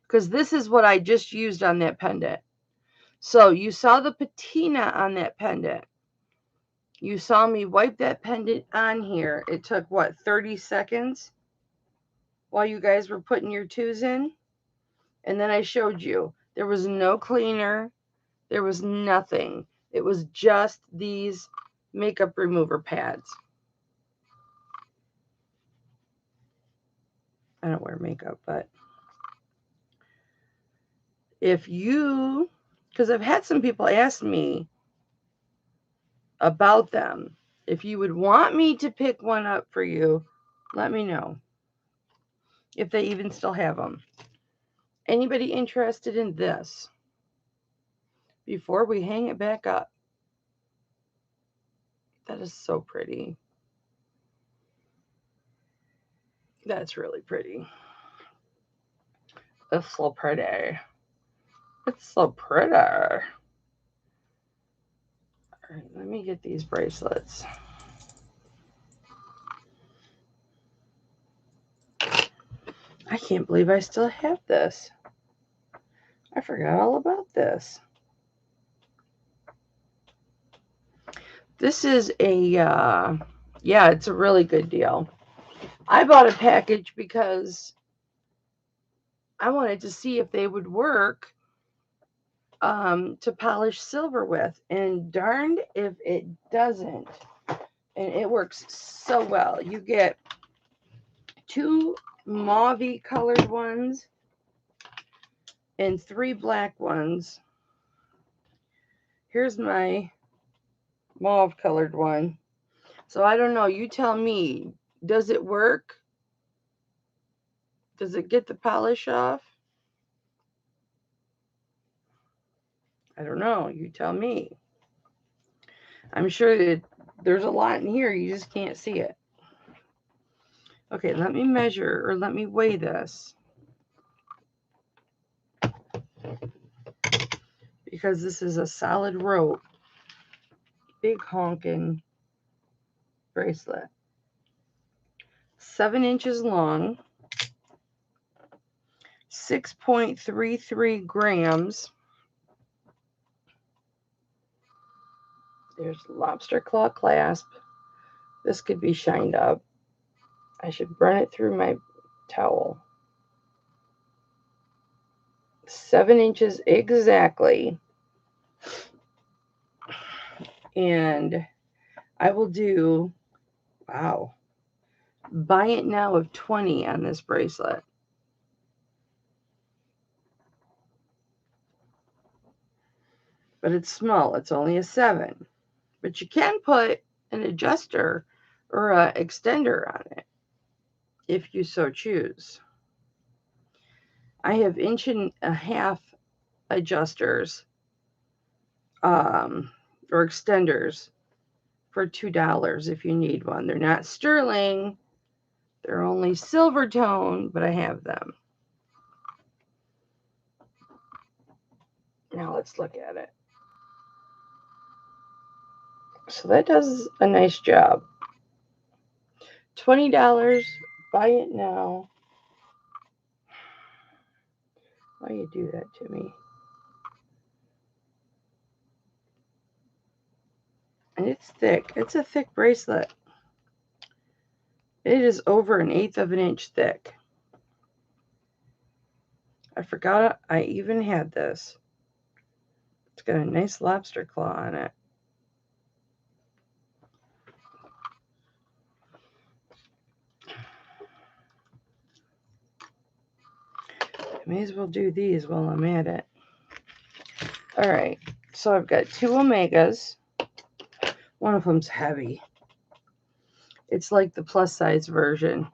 Because this is what I just used on that pendant. So you saw the patina on that pendant. You saw me wipe that pendant on here. It took, what, 30 seconds while you guys were putting your 2s in? And then I showed you. There was no cleaner. There was nothing. It was just these makeup remover pads. I don't wear makeup, but if you, because I've had some people ask me about them. If you would want me to pick one up for you, let me know. If they even still have them. Anybody interested in this? Before we hang it back up. That is so pretty. That's really pretty. It's so pretty. It's so pretty. All right, let me get these bracelets. I can't believe I still have this. I forgot all about this. This is a, yeah, it's a really good deal. I bought a package because I wanted to see if they would work to polish silver with. And darned if it doesn't. And it works so well. You get 2 mauve colored ones and 3 black ones. Here's my mauve colored one. So I don't know. You tell me. Does it work? Does it get the polish off? I don't know. You tell me. I'm sure that there's a lot in here. You just can't see it. Okay, let me measure, or let me weigh this. Because this is a solid rope, big honking bracelet. 7 inches long, 6.33 grams. There's lobster claw clasp. This could be shined up. I should run it through my towel. 7 inches exactly. And I will do, wow, buy it now of 20 on this bracelet. But it's small. It's only a 7. But you can put an adjuster or an extender on it if you so choose. I have 1.5 inch adjusters or extenders for $2 if you need one. They're not sterling. They're only silver tone, but I have them. Now let's look at it. So that does a nice job. $20, buy it now. Why you do that to me? And it's thick. It's a thick bracelet. It is over 1/8 inch thick. I forgot I even had this. It's got a nice lobster claw on it. I may as well do these while I'm at it. All right, so I've got 2 Omegas. One of them's heavy. It's like the plus size version.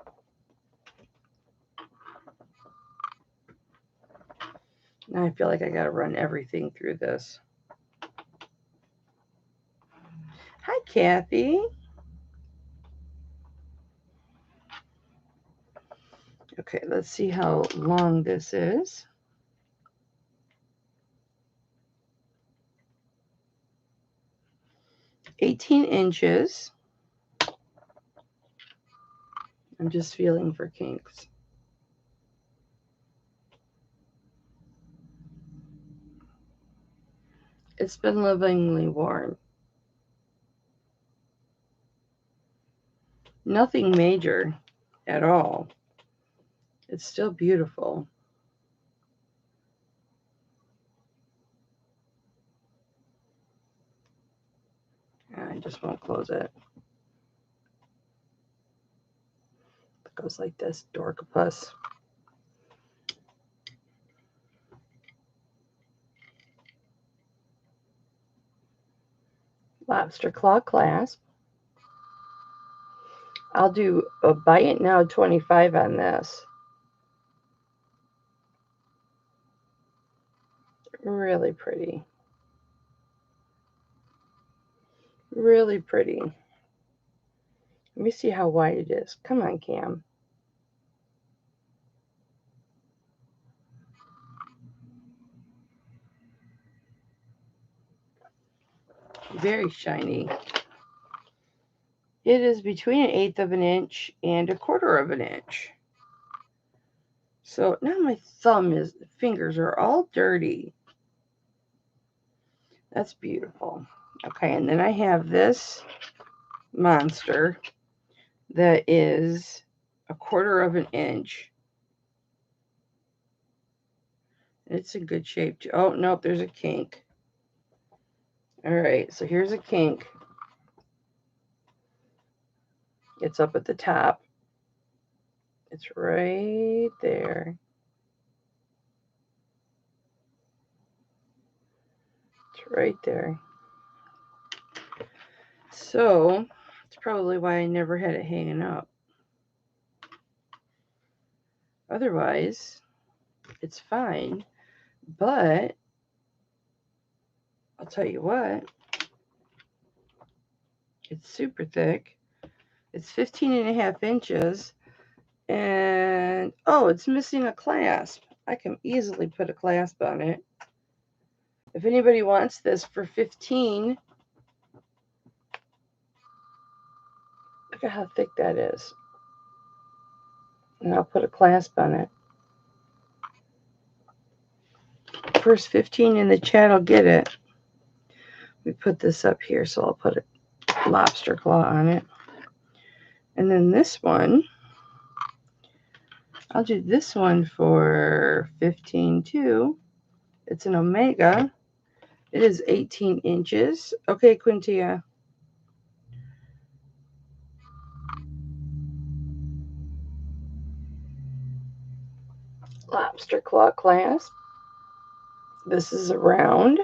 Now I feel like I gotta run everything through this. Hi, Kathy. Okay, let's see how long this is. 18 inches. I'm just feeling for kinks. It's been lovingly worn. Nothing major at all. It's still beautiful. I just won't close it. It goes like this, Dorcapus. Lobster claw clasp. I'll do a buy it now 25 on this. Really pretty. Really pretty. Let me see how wide it is. Come on, Cam. Very shiny. It is between 1/8 inch and 1/4 inch. So now my fingers are all dirty. That's beautiful. Okay, and then I have this monster that is 1/4 inch. It's in good shape too. Oh, nope, there's a kink. All right, so here's a kink. It's up at the top. It's right there. It's right there. So, it's probably why I never had it hanging up. Otherwise, it's fine. But, I'll tell you what. It's super thick. It's 15.5 inches. And, oh, it's missing a clasp. I can easily put a clasp on it. If anybody wants this for $15, look at how thick that is. And I'll put a clasp on it. First 15 in the chat will get it. We put this up here, so I'll put a lobster claw on it. And then this one, I'll do this one for 15 too. It's an Omega. It is 18 inches. Okay, Quintia. Lobster claw clasp. This is a round,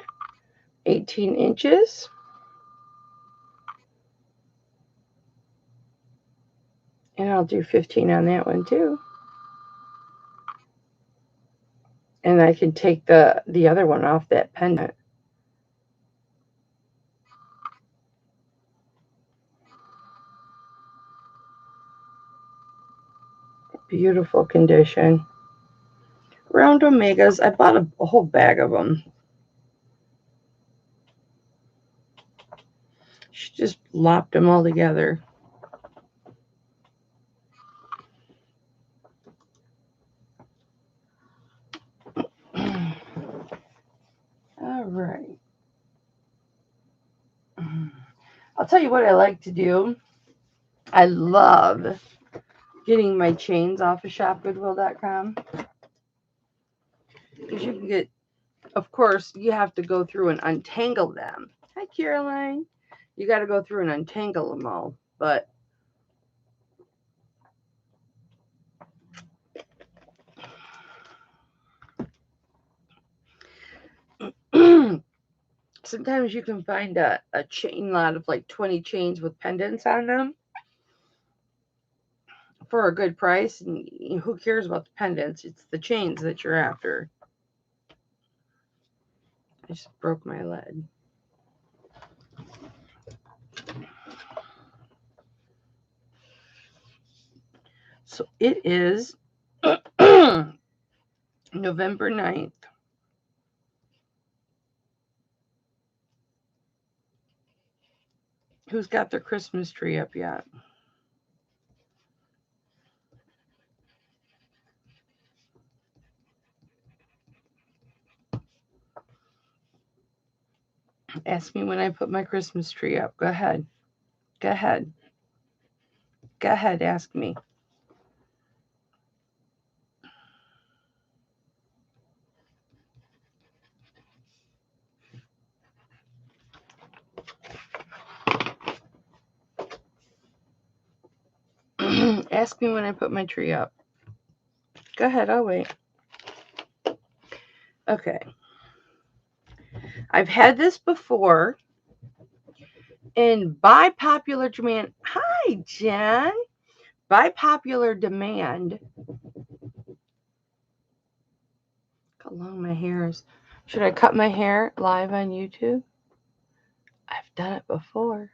18 inches. And I'll do 15 on that one too. And I can take the other one off that pendant. Beautiful condition. Round Omegas. I bought a whole bag of them. She just lopped them all together. All right. I'll tell you what I like to do. I love getting my chains off of shopgoodwill.com. Because you can get, of course, you have to go through and untangle them. Hi, Caroline. You got to go through and untangle them all. But sometimes you can find a chain lot of like 20 chains with pendants on them for a good price. And who cares about the pendants? It's the chains that you're after. I just broke my lead. So it is November 9th. Who's got their Christmas tree up yet? Ask me when I put my Christmas tree up. Go ahead. Go ahead. Go ahead, ask me. Ask me when I put my tree up. Go ahead, I'll wait. Okay. I've had this before. And by popular demand, hi, Jen. By popular demand, look how long my hair is. Should I cut my hair live on YouTube? I've done it before.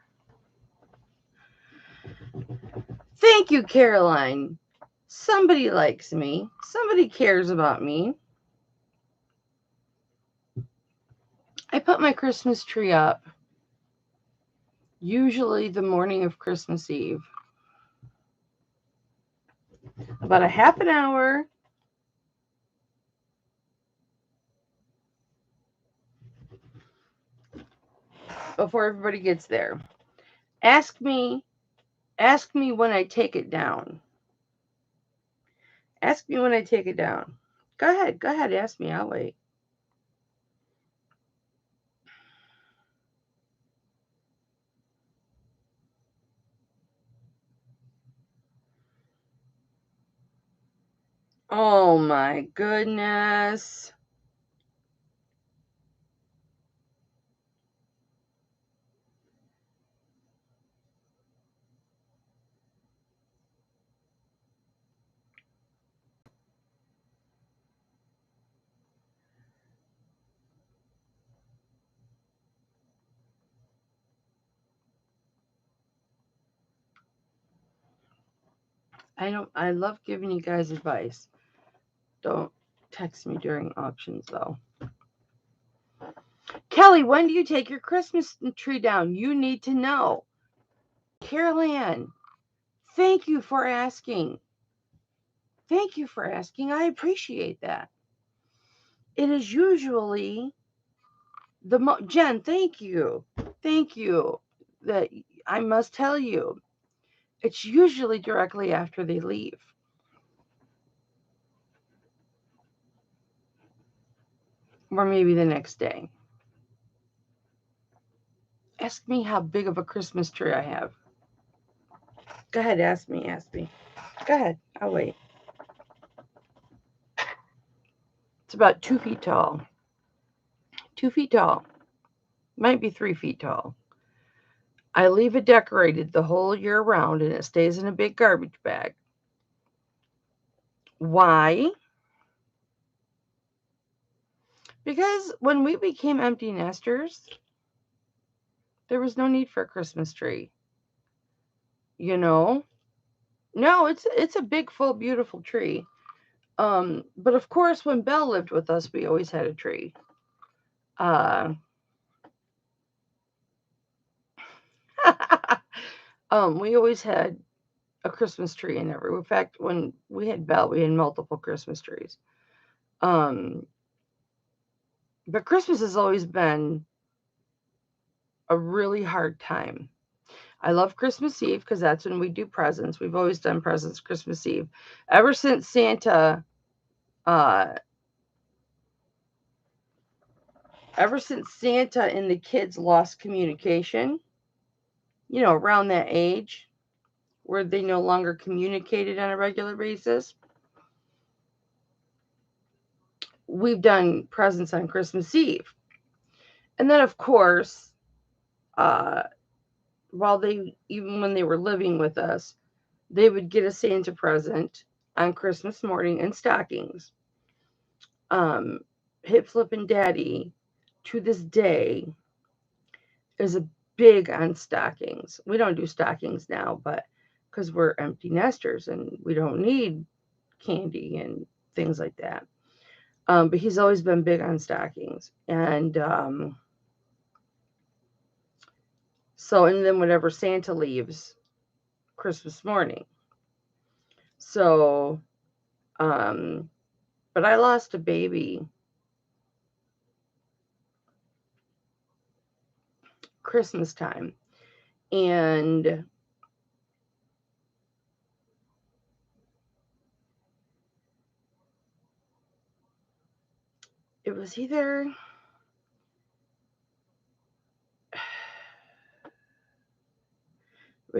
Thank you, Caroline. Somebody likes me. Somebody cares about me. I put my Christmas tree up usually the morning of Christmas Eve. About a half an hour before everybody gets there. Ask me when I take it down. Ask me when I take it down. Go ahead, ask me. I'll wait. Oh my goodness. I love giving you guys advice. Don't text me during auctions though. Kelly, when do you take your Christmas tree down? You need to know. Carol Ann, thank you for asking. Thank you for asking. I appreciate that. It is usually Jen, thank you. Thank you. That I must tell you, it's usually directly after they leave. Or maybe the next day. Ask me how big of a Christmas tree I have. Go ahead, ask me. Go ahead, I'll wait. It's about 2 feet tall. 2 feet tall. Might be 3 feet tall. I leave it decorated the whole year round and it stays in a big garbage bag. Why? Because when we became empty nesters, there was no need for a Christmas tree. You know? No, it's a big, full, beautiful tree. But of course, when Belle lived with us, we always had a tree. We always had a Christmas tree in fact, when we had Belle, we had multiple Christmas trees. But Christmas has always been a really hard time. I love Christmas Eve because that's when we do presents. We've always done presents Christmas Eve. Ever since Santa and the kids lost communication, around that age where they no longer communicated on a regular basis, we've done presents on Christmas Eve. And then, of course, even when they were living with us, they would get a Santa present on Christmas morning and stockings. Hipflippin Daddy, to this day, is a big on stockings. We don't do stockings now, but because we're empty nesters and we don't need candy and things like that. But he's always been big on stockings. And and then whenever Santa leaves, Christmas morning. So, but I lost a baby Christmas time. And it was either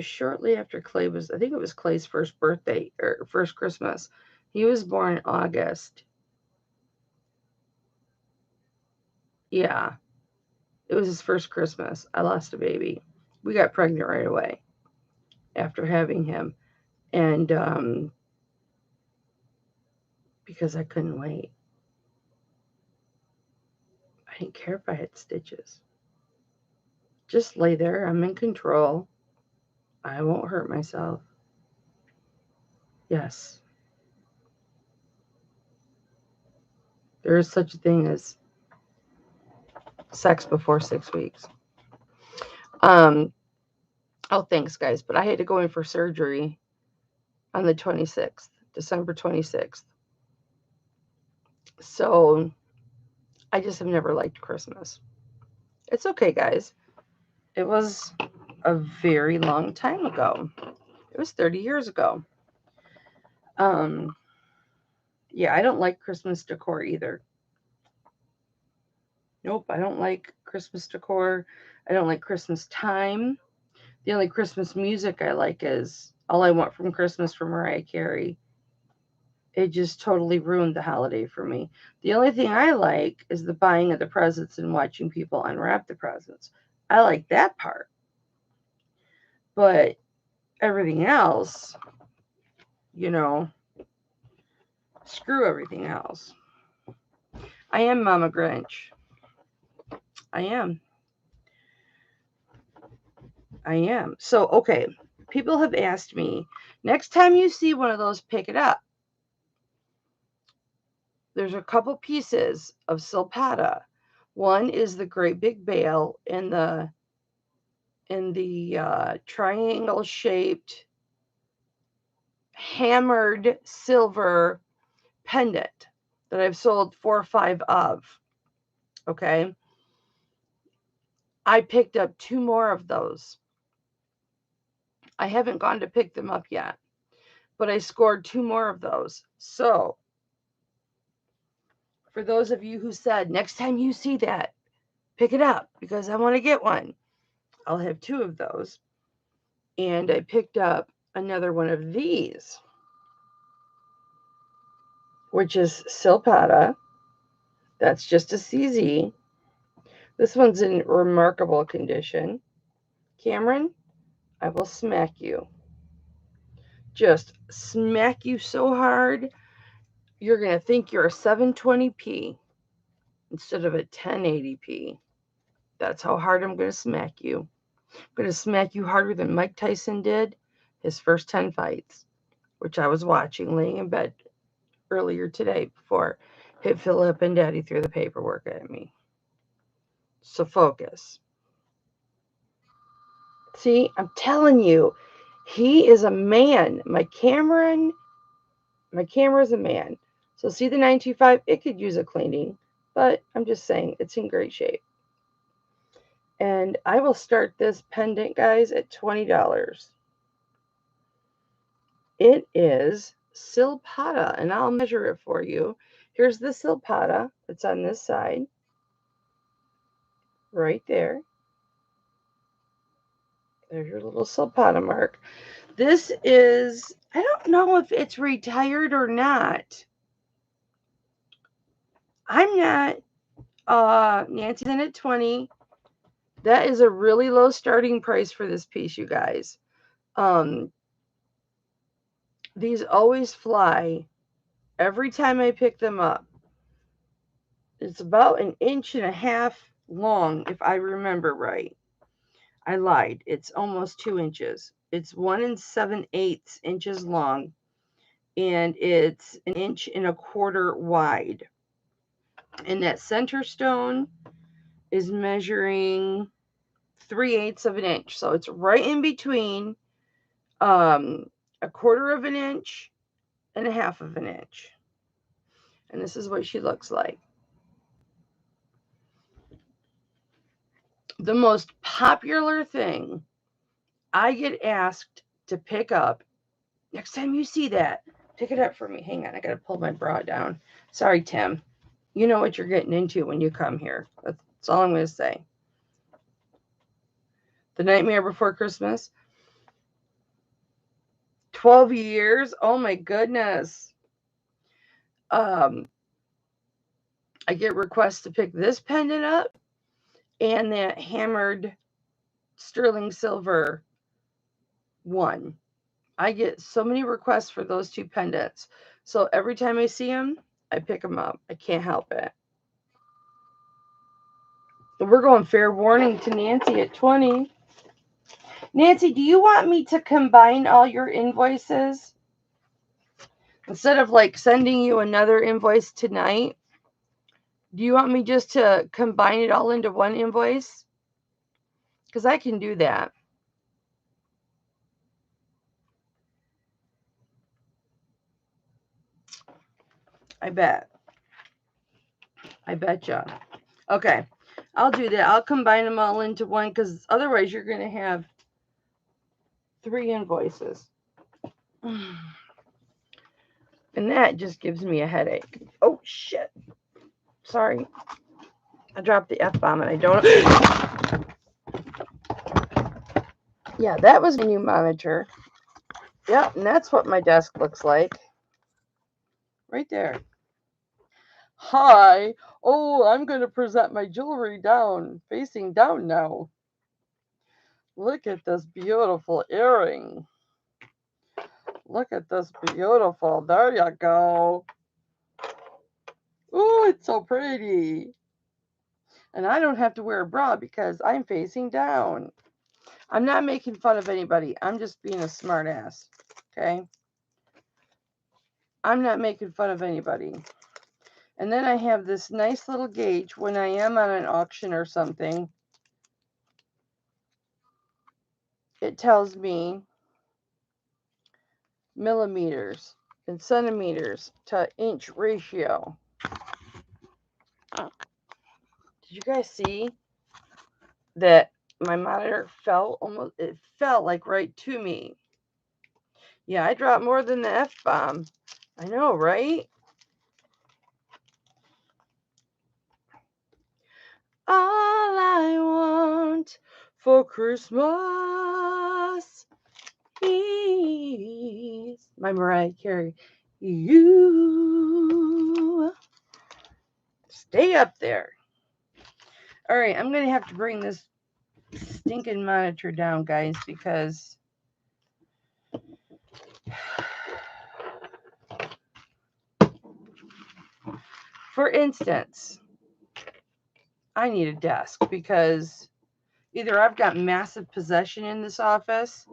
shortly after Clay was, I think it was Clay's first birthday or first Christmas. He was born in August. Yeah, it was his first Christmas. I lost a baby. We got pregnant right away after having him. And because I couldn't wait. I didn't care if I had stitches. Just lay there. I'm in control. I won't hurt myself. Yes. There is such a thing as sex before 6 weeks. Oh, thanks, guys. But I had to go in for surgery on the 26th, December 26th. So I just have never liked Christmas. It's okay, guys. It was a very long time ago. It was 30 years ago. Yeah, I don't like Christmas decor either. Nope, I don't like Christmas decor. I don't like Christmas time. The only Christmas music I like is All I Want from Christmas from Mariah Carey. It just totally ruined the holiday for me. The only thing I like is the buying of the presents and watching people unwrap the presents. I like that part. But everything else, screw everything else. I am Mama Grinch. I am. So, okay. people have asked me, next time you see one of those, pick it up. There's a couple pieces of Silpata. One is the great big bale in the triangle shaped hammered silver pendant that I've sold 4 or 5 of. Okay. I picked up 2 more of those. I haven't gone to pick them up yet, but I scored 2 more of those. So for those of you who said, next time you see that, pick it up because I want to get one, I'll have 2 of those. And I picked up another one of these, which is Silpata. That's just a CZ. This one's in remarkable condition. Cameron, I will smack you. Just smack you so hard, you're going to think you're a 720p instead of a 1080p. That's how hard I'm going to smack you. I'm going to smack you harder than Mike Tyson did his first 10 fights, which I was watching laying in bed earlier today before Hipflippin and Daddy threw the paperwork at me. So focus. See, I'm telling you, he is a man. My camera's a man. So see the 925, it could use a cleaning, but I'm just saying it's in great shape. And I will start this pendant, guys, at $20. It is Silpata, and I'll measure it for you. Here's the Silpata that's on this side. Right there. There's your little Silpata mark. This is, I don't know if it's retired or not. I'm not. Nancy's in at 20. That is a really low starting price for this piece, you guys. These always fly every time I pick them up. It's about 1.5 inches long, if I remember right. I lied. It's almost 2 inches. It's 1 7/8 inches long, and it's 1.25 inches wide. And that center stone is measuring 3/8 of an inch. So it's right in between 1/4 of an inch and 1/2 of an inch. And this is what she looks like. The most popular thing I get asked to pick up, next time you see that, pick it up for me. Hang on, I got to pull my bra down. Sorry, Tim. You know what you're getting into when you come here. That's all I'm going to say. The Nightmare Before Christmas. 12 years. Oh my goodness. I get requests to pick this pendant up and that hammered sterling silver one. I get so many requests for those 2 pendants. So every time I see them, I pick them up. I can't help it. We're going fair warning to Nancy at 20. Nancy, do you want me to combine all your invoices? Instead of like sending you another invoice tonight, do you want me just to combine it all into one invoice? Because I can do that. I bet. I betcha. Okay. I'll do that. I'll combine them all into one because otherwise you're going to have 3 invoices. And that just gives me a headache. Oh, shit. Sorry. I dropped the F-bomb and I don't... Yeah, that was my new monitor. Yep, and that's what my desk looks like. Right there. Hi. Oh, I'm going to present my jewelry down, facing down now. Look at this beautiful earring. Look at this beautiful. There you go. Oh, it's so pretty. And I don't have to wear a bra because I'm facing down. I'm not making fun of anybody. I'm just being a smart ass. Okay? I'm not making fun of anybody. And then I have this nice little gauge when I am on an auction or something. It tells me millimeters and centimeters to inch ratio. Did you guys see that my monitor fell almost? It fell like right to me. Yeah, I dropped more than the F-bomb. I know, right? All I want for Christmas is my Mariah Carey. You stay up there. All right, I'm going to have to bring this stinking monitor down, guys, because for instance, I need a desk because either I've got massive possession in this office,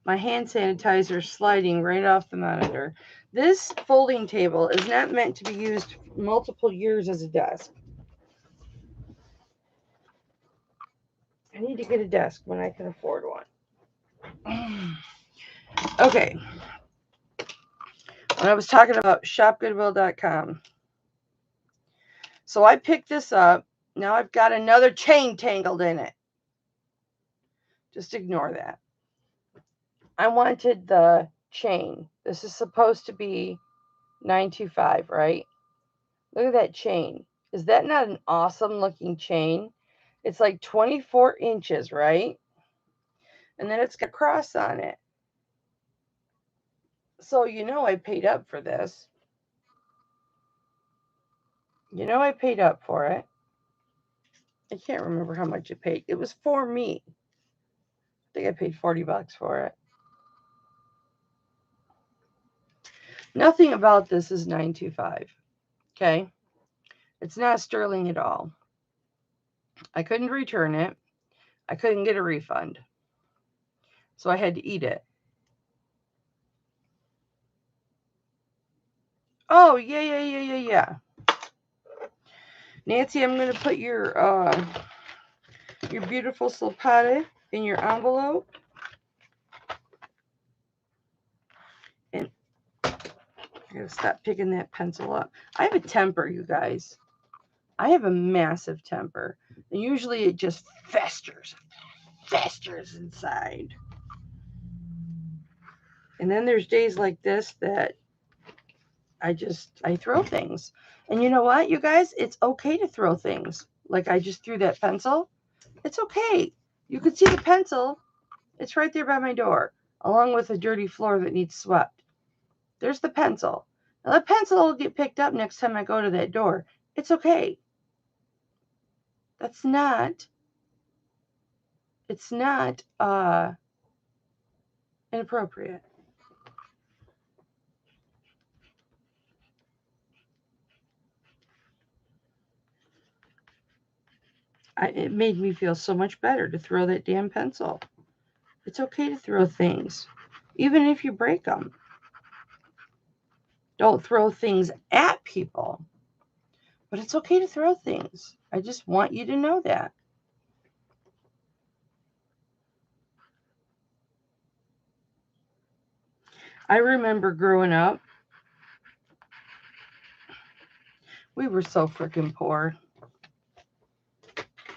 my hand sanitizer is sliding right off the monitor. This folding table is not meant to be used multiple years as a desk. I need to get a desk when I can afford one. Okay. When I was talking about shopgoodwill.com. So I picked this up. Now I've got another chain tangled in it. Just ignore that. I wanted the chain. This is supposed to be $9.25, right? Look at that chain. Is that not an awesome looking chain? It's like 24 inches, right? And then it's got a cross on it. So you know I paid up for this. You know I paid up for it. I can't remember how much it paid. It was for me. I think I paid $40 for it. Nothing about this is $9.25. Okay? It's not sterling at all. I couldn't return it. I couldn't get a refund. So I had to eat it. Oh, yeah. Nancy, I'm going to put your beautiful Slipata in your envelope. And I got to stop picking that pencil up. I have a temper, you guys. I have a massive temper. And usually it just festers inside. And then there's days like this that I throw things. And you know what, you guys? It's okay to throw things. Like I just threw that pencil. It's okay. You could see the pencil. It's right there by my door, along with a dirty floor that needs swept. There's the pencil. Now the pencil will get picked up next time I go to that door. It's okay. It's not inappropriate. It made me feel so much better to throw that damn pencil. It's okay to throw things, even if you break them. Don't throw things at people, but it's okay to throw things. I just want you to know that. I remember growing up, we were so freaking poor.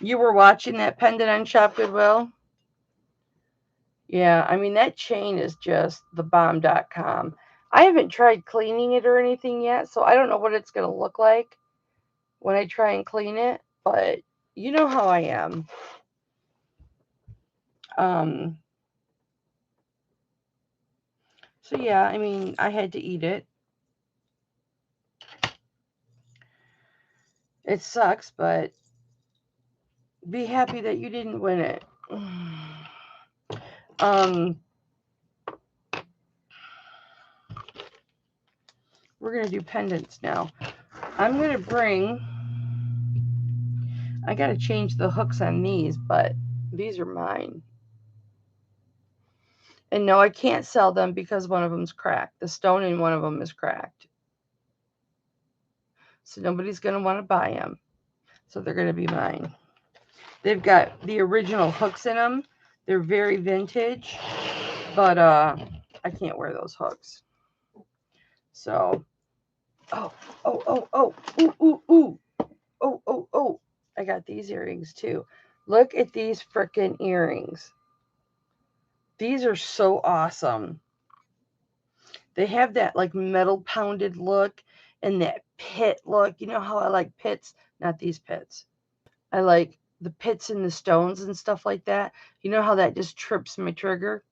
You were watching that pendant on Shop Goodwill? Yeah, I mean, that chain is just thebomb.com. I haven't tried cleaning it or anything yet, so I don't know what it's going to look like when I try and clean it, but you know how I am. So yeah, I mean, I had to eat it. It sucks, but be happy that you didn't win it. We're going to do pendants now. I'm going to bring... I got to change the hooks on these, but these are mine. And no, I can't sell them because one of them's cracked. The stone in one of them is cracked. So nobody's going to want to buy them. So they're going to be mine. They've got the original hooks in them. They're very vintage. But I can't wear those hooks. So, ooh. Oh. I got these earrings too. Look at these frickin' earrings. These are so awesome. They have that like metal pounded look and that pit look. You know how I like pits? Not these pits. I like the pits in the stones and stuff like that. You know how that just trips my trigger?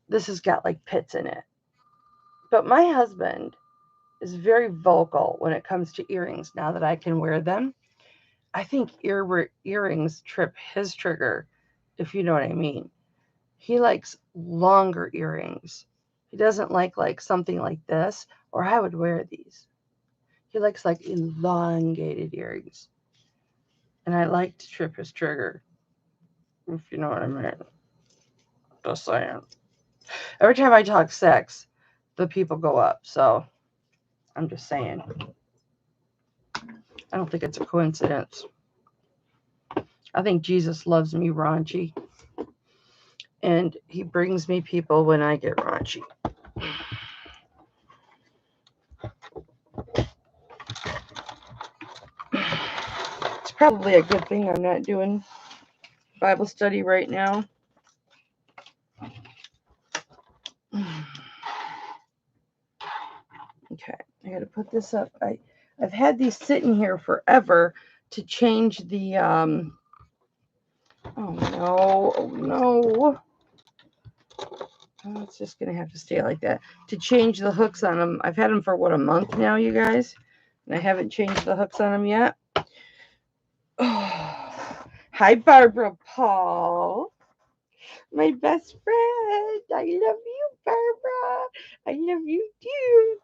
This has got like pits in it. But my husband is very vocal when it comes to earrings now that I can wear them. I think earrings trip his trigger, if you know what I mean. He likes longer earrings. He doesn't like something like this, or I would wear these. He likes like elongated earrings. And I like to trip his trigger, if you know what I mean. Just saying. Every time I talk sex, the people go up. So I'm just saying. I don't think it's a coincidence. I think Jesus loves me raunchy. And he brings me people when I get raunchy. It's probably a good thing I'm not doing Bible study right now. Okay, I gotta put this up. I've had these sitting here forever to change the oh no. Oh, it's just gonna have to stay like that. To change the hooks on them. I've had them for what, a month now, you guys? And I haven't changed the hooks on them yet. Oh. Hi, Barbara Paul. My best friend. I love you, Barbara. I love you too.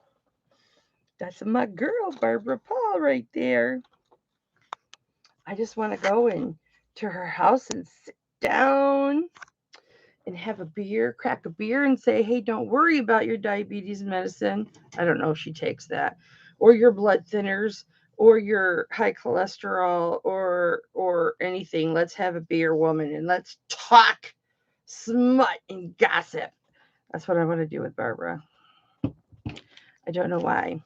That's my girl, Barbara Paul, right there. I just want to go to her house and sit down and have a beer, crack a beer, and say, hey, don't worry about your diabetes medicine. I don't know if she takes that. Or your blood thinners, or your high cholesterol, or anything. Let's have a beer, woman, and let's talk smut and gossip. That's what I want to do with Barbara. I don't know why.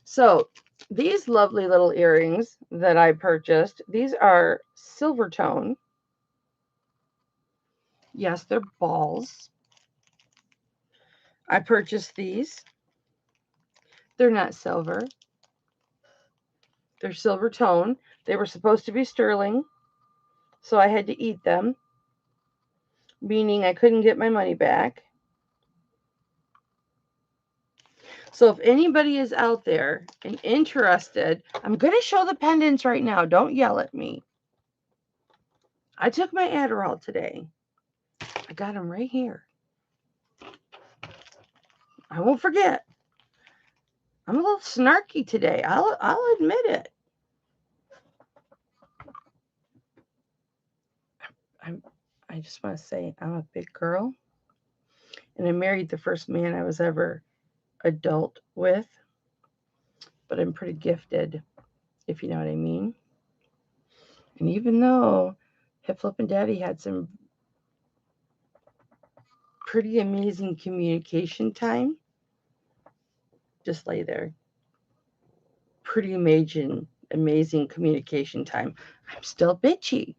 So these lovely little earrings that I purchased, these are silver tone. Yes, they're balls. I purchased these. They're not silver. They're silver tone. They were supposed to be sterling, so I had to eat them, meaning I couldn't get my money back. So if anybody is out there and interested, I'm going to show the pendants right now. Don't yell at me. I took my Adderall today. I got them right here. I won't forget. I'm a little snarky today. I'll admit it. I just want to say I'm a big girl. And I married the first man I was ever adult with. But I'm pretty gifted, if you know what I mean. And even though Hipflippin Daddy had some pretty amazing communication time, just lay there. Pretty amazing communication time. I'm still bitchy.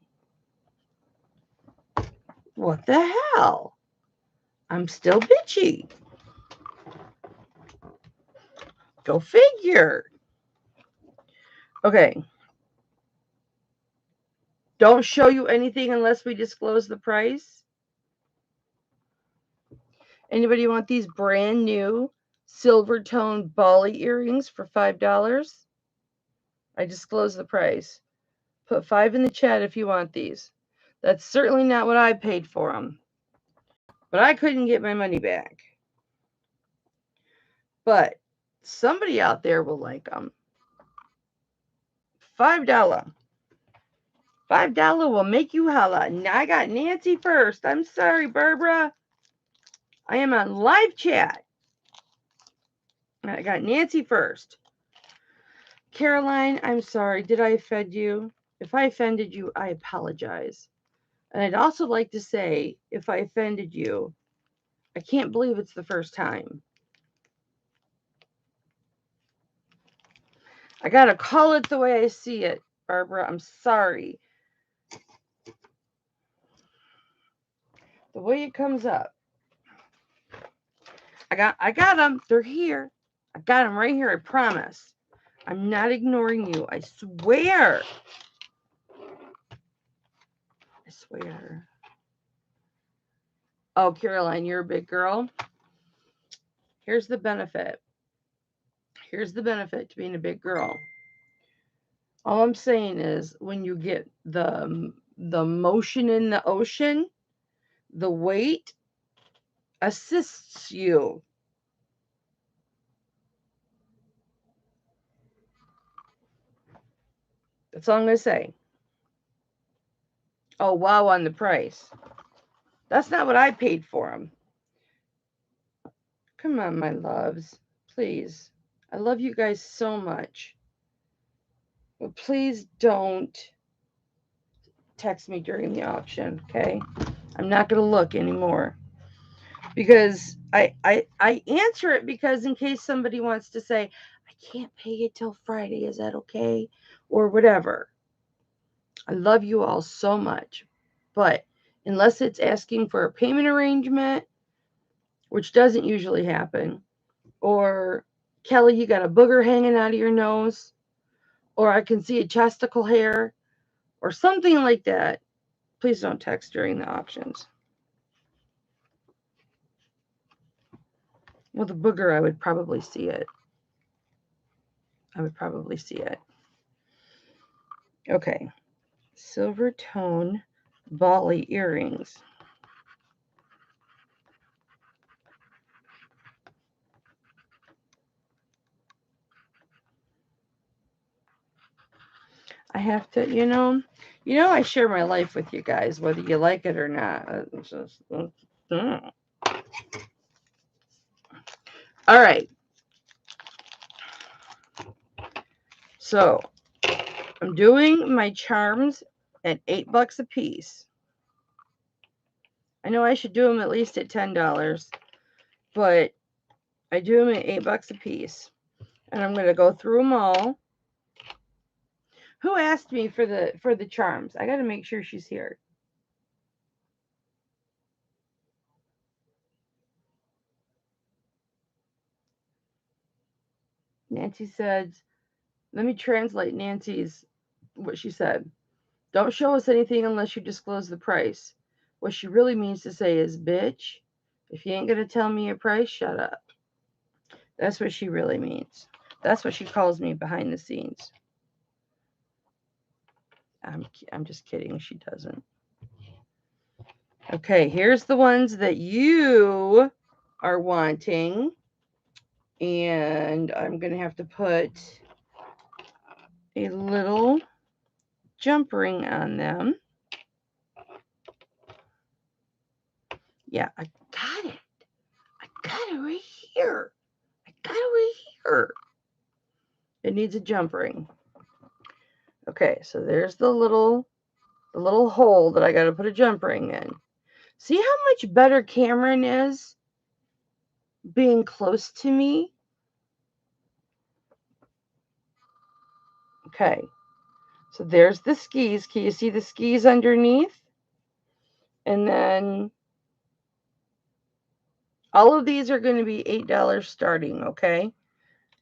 What the hell? I'm still bitchy. Go figure. Okay. Don't show you anything unless we disclose the price. Anybody want these brand new silver tone Bali earrings for $5? I disclose the price. Put 5 in the chat if you want these. That's certainly not what I paid for them. But I couldn't get my money back. But somebody out there will like them. $5. $5 will make you holla. Now I got Nancy first. I'm sorry, Barbara. I am on live chat. I got Nancy first. Caroline, I'm sorry. Did I offend you? If I offended you, I apologize. And I'd also like to say, if I offended you, I can't believe it's the first time. I gotta call it the way I see it, Barbara. I'm sorry. The way it comes up. I got them. They're here. I got them right here. I promise. I'm not ignoring you. I swear. I swear. Oh, Caroline, you're a big girl. Here's the benefit. Here's the benefit to being a big girl. All I'm saying is when you get the motion in the ocean, the weight assists you. That's all I'm going to say. Oh, wow, on the price. That's not what I paid for them. Come on, my loves. Please. I love you guys so much. But please don't text me during the auction, okay? I'm not going to look anymore. Because I answer it because in case somebody wants to say, I can't pay it till Friday, is that okay? Or whatever. I love you all so much. But unless it's asking for a payment arrangement, which doesn't usually happen, or Kelly, you got a booger hanging out of your nose, or I can see a chesticle hair, or something like that, please don't text during the auctions. Well, the booger, I would probably see it. I would probably see it. Okay. Silver tone Bali earrings. I have to, I share my life with you guys, whether you like it or not. All right. So I'm doing my charms at $8 a piece. I know I should do them at least at $10, but I do them at $8 a piece. And I'm going to go through them all. Who asked me for the charms? I got to make sure she's here. Nancy said, let me translate what she said. Don't show us anything unless you disclose the price. What she really means to say is, bitch, if you ain't going to tell me your price, shut up. That's what she really means. That's what she calls me behind the scenes. I'm just kidding. She doesn't. Okay, here's the ones that you are wanting. And I'm going to have to put a little jump ring on them. Yeah, I got it. I got it right here. I got it right here. It needs a jump ring. Okay, so there's the little hole that I got to put a jump ring in. See how much better Cameron is being close to me? Okay, so there's the skis. Can you see the skis underneath? And then all of these are going to be $8 starting, okay?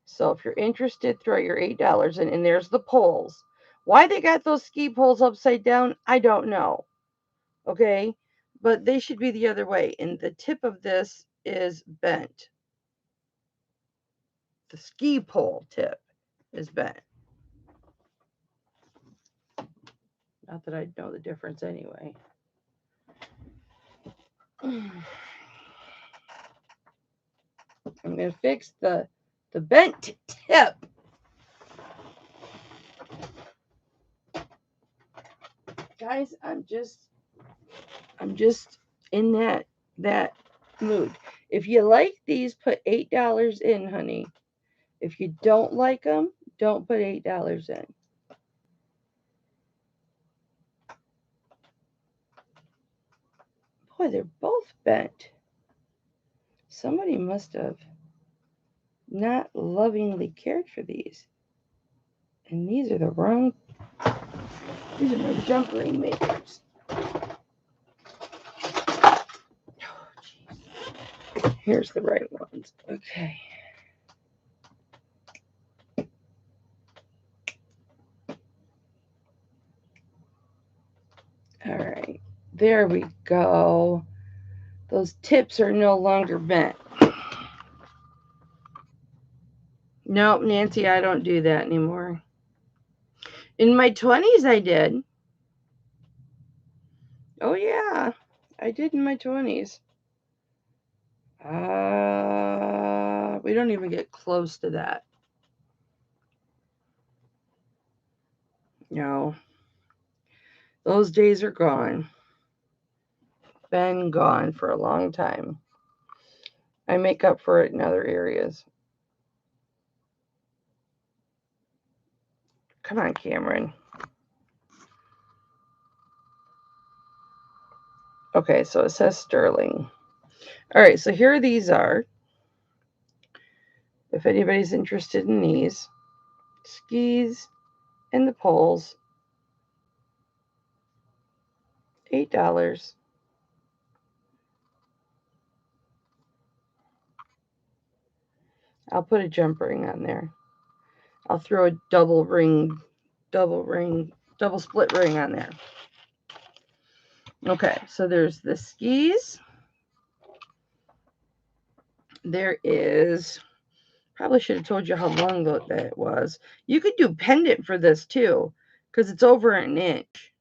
So if you're interested, throw your $8 in. And there's the poles. Why they got those ski poles upside down, I don't know. Okay? But they should be the other way. And the tip of this is bent. The ski pole tip is bent. Not that I'd know the difference anyway. I'm going to fix the bent tip. Guys, I'm just in that mood. If you like these, put $8 in, honey. If you don't like them, don't put $8 in. Boy, they're both bent. Somebody must have not lovingly cared for these. And these are the wrong, these are my jump ring makers. Oh, geez. Here's the right ones. Okay. All right. There we go. Those tips are no longer bent. Nope, Nancy, I don't do that anymore. In my 20s, I did. Oh, yeah. I did in my 20s. We don't even get close to that. No. Those days are gone. Been gone for a long time. I make up for it in other areas. Come on, Cameron. Okay, so it says sterling. All right, so here these are. If anybody's interested in these. Skis and the poles. $8. I'll put a jump ring on there. I'll throw a double split ring on there. Okay, so there's the skis. There is, probably should have told you how long that was. You could do pendant for this too, because it's over an inch.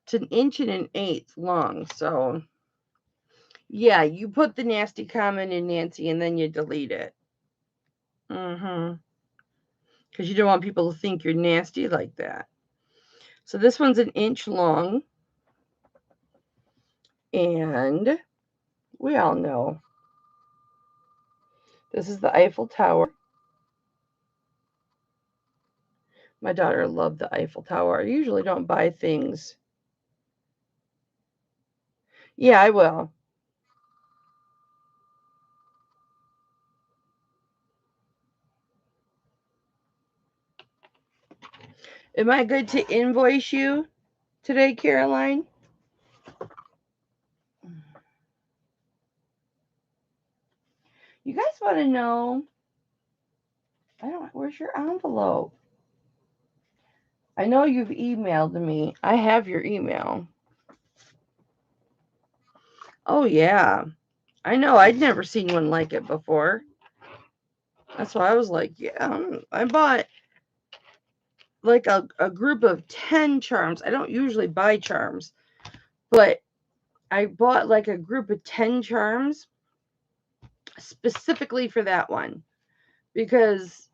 It's an inch and an eighth long, so yeah, you put the nasty comment in, Nancy, and then you delete it. Because you don't want people to think you're nasty like that. So this one's an inch long. And we all know this is the Eiffel Tower. My daughter loved the Eiffel Tower. I usually don't buy things. Yeah, I will. Am I good to invoice you today, Caroline? You guys want to know? Where's your envelope? I know you've emailed me. I have your email. Oh, yeah. I know. I'd never seen one like it before. That's why I was like, yeah, I bought like a group of 10 charms. I don't usually buy charms, but I bought like a group of 10 charms specifically for that one because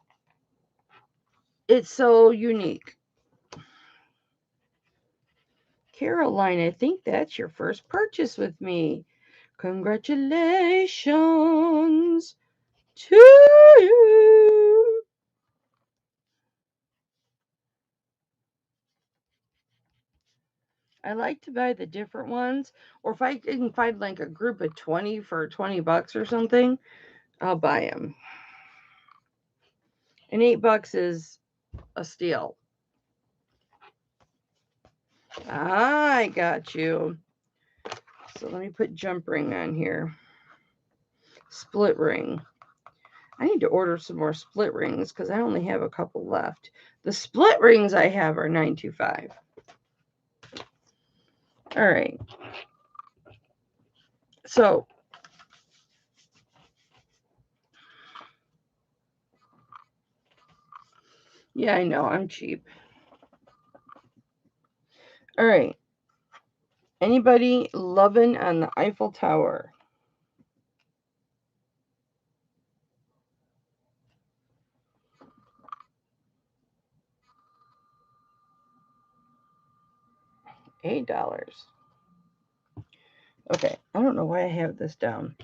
it's so unique. Caroline, I think that's your first purchase with me. Congratulations to you. I like to buy the different ones, or if I can find like a group of 20 for $20 or something, I'll buy them. And $8 is a steal. I got you. So let me put jump ring on here. Split ring. I need to order some more split rings because I only have a couple left. The split rings I have are $9.25. All right. So yeah, I know I'm cheap. All right. Anybody loving on the Eiffel Tower? $8. Okay, I don't know why I have this down.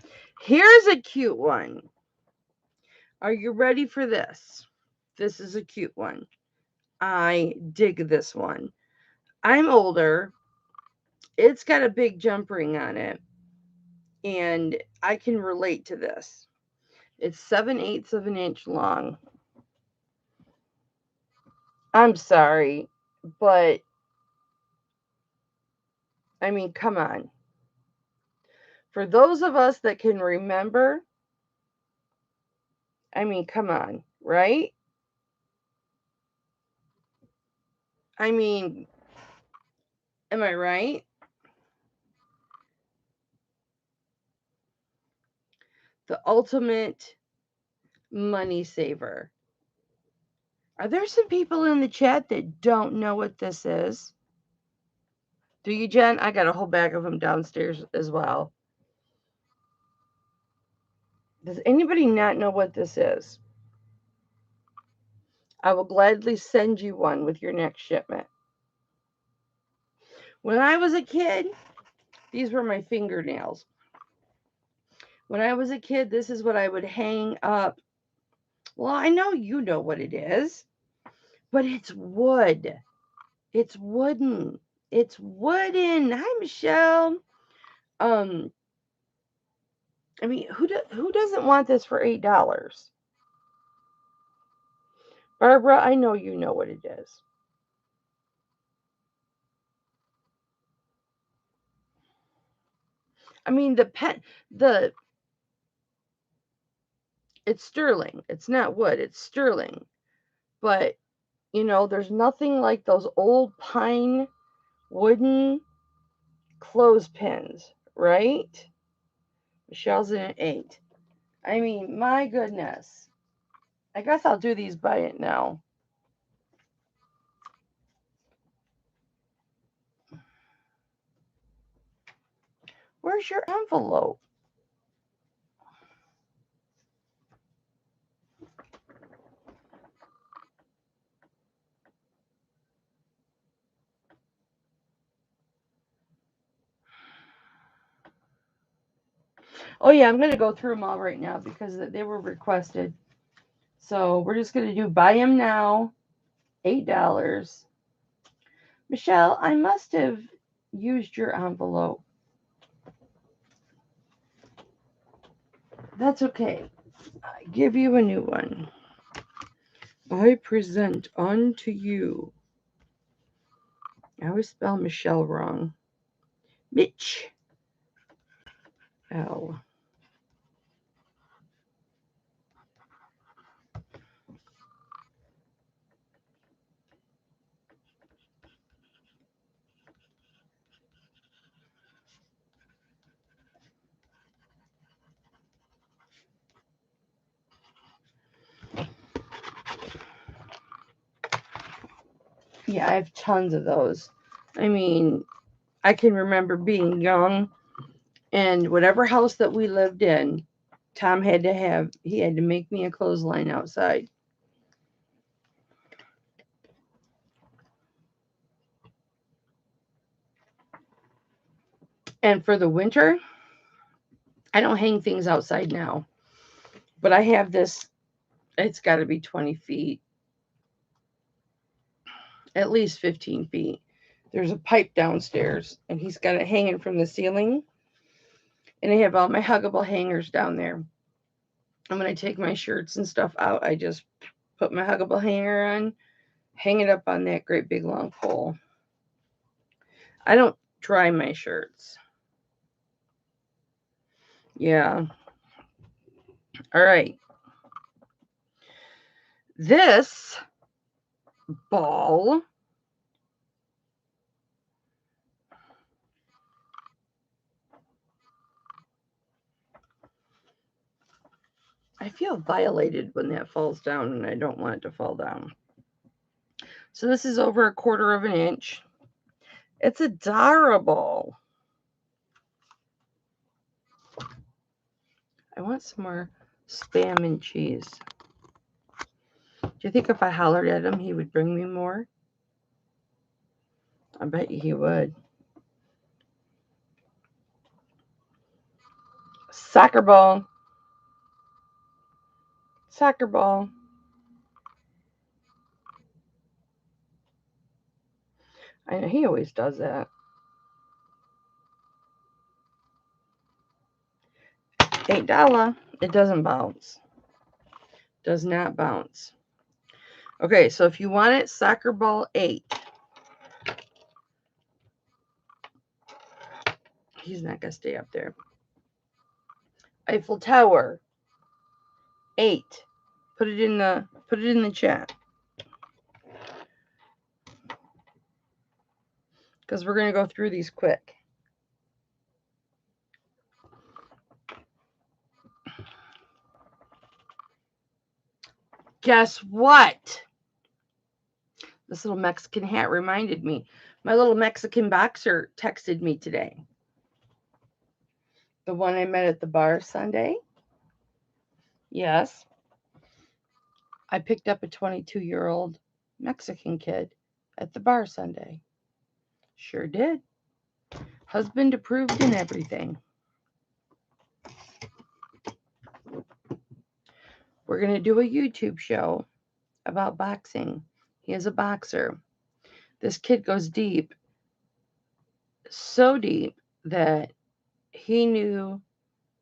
Here's a cute one. Are you ready for this? This is a cute one. I dig this one. I'm older. It's got a big jump ring on it, and I can relate to this. It's 7/8 of an inch long. I'm sorry, but I mean, come on. For those of us that can remember, I mean, come on, right? I mean, am I right? The ultimate money saver. Are there some people in the chat that don't know what this is? Do you, Jen? I got a whole bag of them downstairs as well. Does anybody not know what this is? I will gladly send you one with your next shipment. When I was a kid, these were my fingernails. When I was a kid, this is what I would hang up. Well, I know you know what it is, but it's wood. It's wooden. It's wooden. Hi, Michelle. I mean, who doesn't want this for $8? Barbara, I know you know what it is. I mean, it's sterling. It's not wood. It's sterling. But, you know, there's nothing like those old pine wooden clothespins, right? Michelle's in an 8. I mean, my goodness. I guess I'll do these by it now. Where's your envelope? Oh, yeah, I'm going to go through them all right now because they were requested. So we're just going to do buy them now, $8. Michelle, I must have used your envelope. That's okay. I give you a new one. I present unto you. I always spell Michelle wrong. Mitch. L. Yeah, I have tons of those. I mean, I can remember being young, and whatever house that we lived in, Tom had to make me a clothesline outside. And for the winter, I don't hang things outside now. But I have this, it's got to be 20 feet, at least 15 feet. There's a pipe downstairs, and he's got it hanging from the ceiling. And I have all my huggable hangers down there. And when I take my shirts and stuff out, I just put my huggable hanger on, hang it up on that great big long pole. I don't dry my shirts. Yeah. All right. This ball I feel violated when that falls down, and I don't want it to fall down. So this is over 1/4 of an inch. It's adorable. I want some more Spam and cheese. Do you think if I hollered at him, he would bring me more? I bet you he would. Soccer ball. Soccer ball. I know he always does that. $8. It doesn't bounce. Does not bounce. Okay, so if you want it, soccer ball 8. He's not gonna stay up there. Eiffel Tower 8. Put it in the chat. Because we're gonna go through these quick. Guess what? This little Mexican hat reminded me. My little Mexican boxer texted me today. The one I met at the bar Sunday. Yes. I picked up a 22-year-old Mexican kid at the bar Sunday. Sure did. Husband approved and everything. We're going to do a YouTube show about boxing. He is a boxer. This kid goes deep, so deep that he knew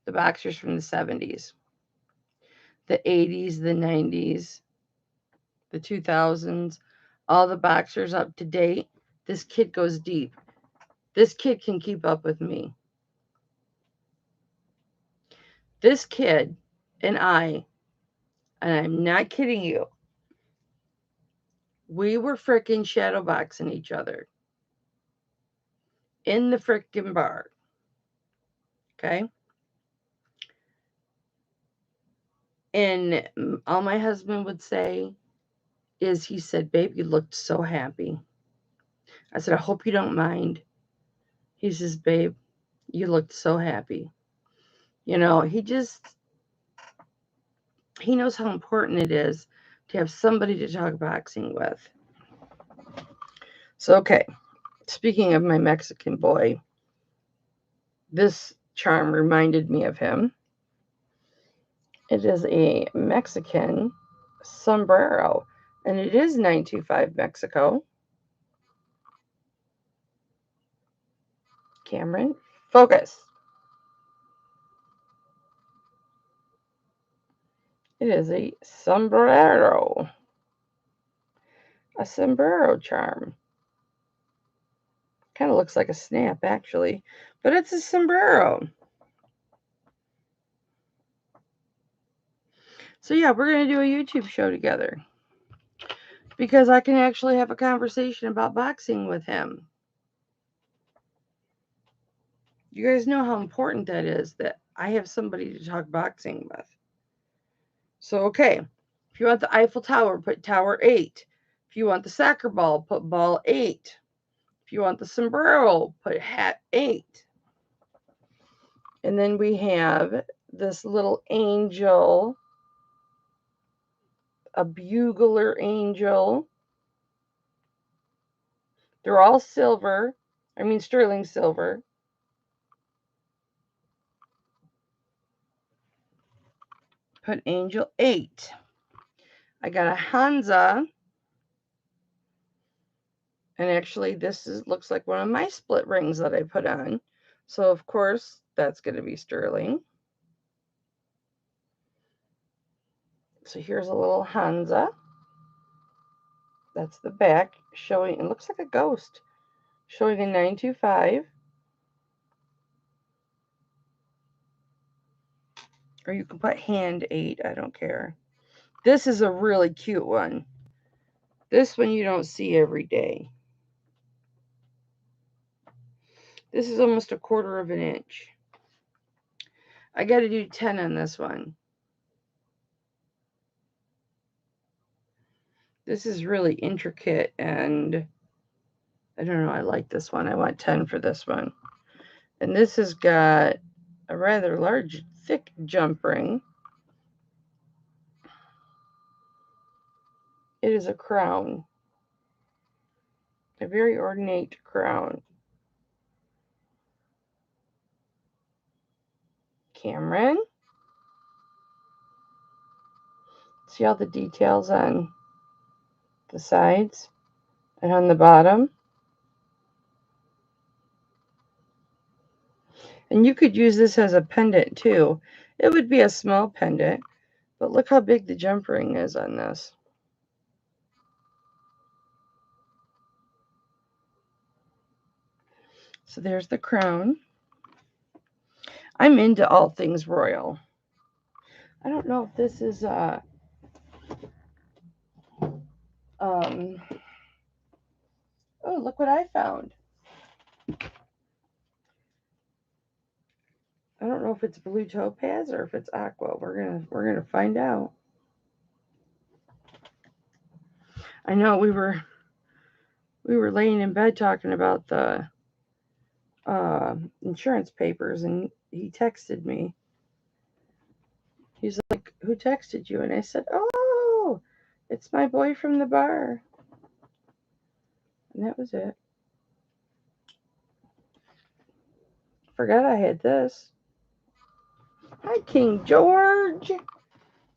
the boxers from the 70s, the 80s, the 90s, the 2000s, all the boxers up to date. This kid goes deep. This kid can keep up with me. This kid and I'm not kidding you, we were frickin' shadowboxing each other in the frickin' bar. Okay? And all my husband would say is, he said, babe, you looked so happy. I said, I hope you don't mind. He says, babe, you looked so happy. You know, he knows how important it is to have somebody to talk boxing with. So, okay, speaking of my Mexican boy, this charm reminded me of him. It is a Mexican sombrero, and it is 925 Mexico. Cameron, focus. It is a sombrero. A sombrero charm. Kind of looks like a snap, actually, but it's a sombrero. So, yeah, we're going to do a YouTube show together because I can actually have a conversation about boxing with him. You guys know how important that is, that I have somebody to talk boxing with. So, okay, if you want the Eiffel Tower, put Tower 8. If you want the soccer ball, put ball 8. If you want the sombrero, put hat 8. And then we have this little angel, a bugler angel. They're all silver. I mean, sterling silver. Put angel 8. I got a Hansa. And actually, this looks like one of my split rings that I put on. So, of course, that's going to be sterling. So here's a little Hansa. That's the back showing, it looks like a ghost, showing a 925. Or you can put hand 8, I don't care. This is a really cute one. This one you don't see every day. This is almost 1/4 of an inch. I got to do 10 on this one. This is really intricate, and I don't know, I like this one. I want 10 for this one. And this has got a rather large, thick jump ring. It is a crown. A very ornate crown. Cameron. See all the details on the sides and on the bottom. And you could use this as a pendant too. It would be a small pendant, but look how big the jump ring is on this. So there's the crown. I'm into all things royal. I don't know if this is oh, look what I found. I don't know if it's blue topaz or if it's aqua. We're gonna find out. I know we were laying in bed talking about the insurance papers, and he texted me. He's like, "Who texted you?" And I said, "Oh, it's my boy from the bar." And that was it. Forgot I had this. Hi, King George.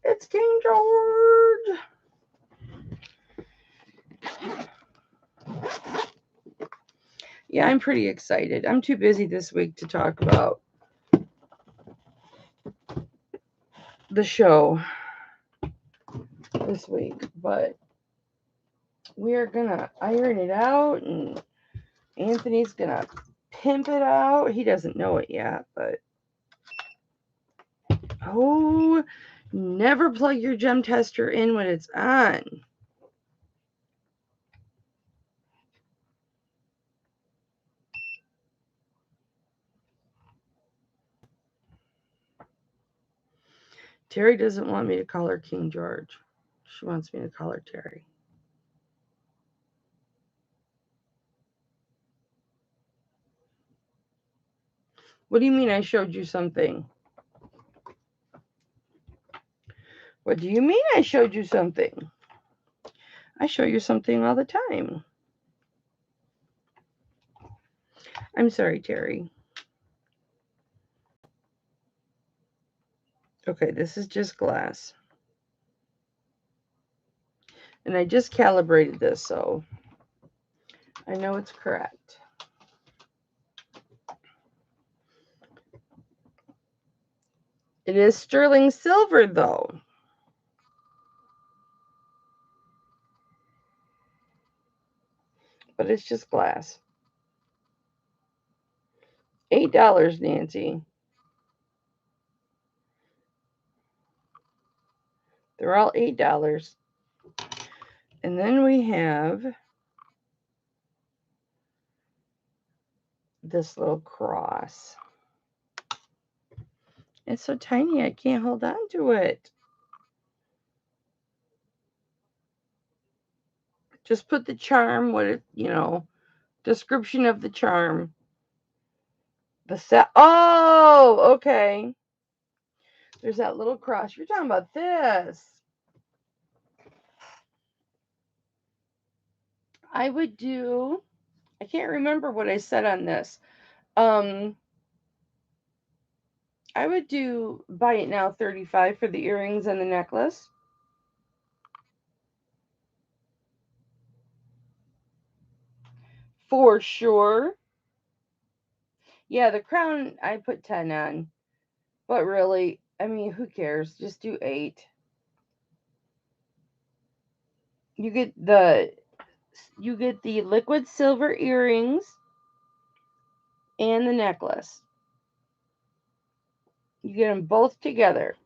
It's King George. Yeah, I'm pretty excited. I'm too busy this week to talk about the show this week, but we are gonna iron it out, and Anthony's gonna pimp it out. He doesn't know it yet, but oh, never plug your gem tester in when it's on. Terry doesn't want me to call her King George. She wants me to call her Terry. What do you mean I showed you something? What do you mean I showed you something? I show you something all the time. I'm sorry, Terry. Okay, this is just glass. And I just calibrated this, so I know it's correct. It is sterling silver, though. But it's just glass. $8, Nancy. They're all $8. And then we have this little cross. It's so tiny, I can't hold on to it. Just put the charm, what it, description of the charm. The set. Oh, okay. There's that little cross. You're talking about this. I would do, I can't remember what I said on this. I would do buy it now $35 for the earrings and the necklace. For sure. Yeah, the crown I put 10 on. But really, I mean, who cares? Just do 8. You get the liquid silver earrings and the necklace. You get them both together.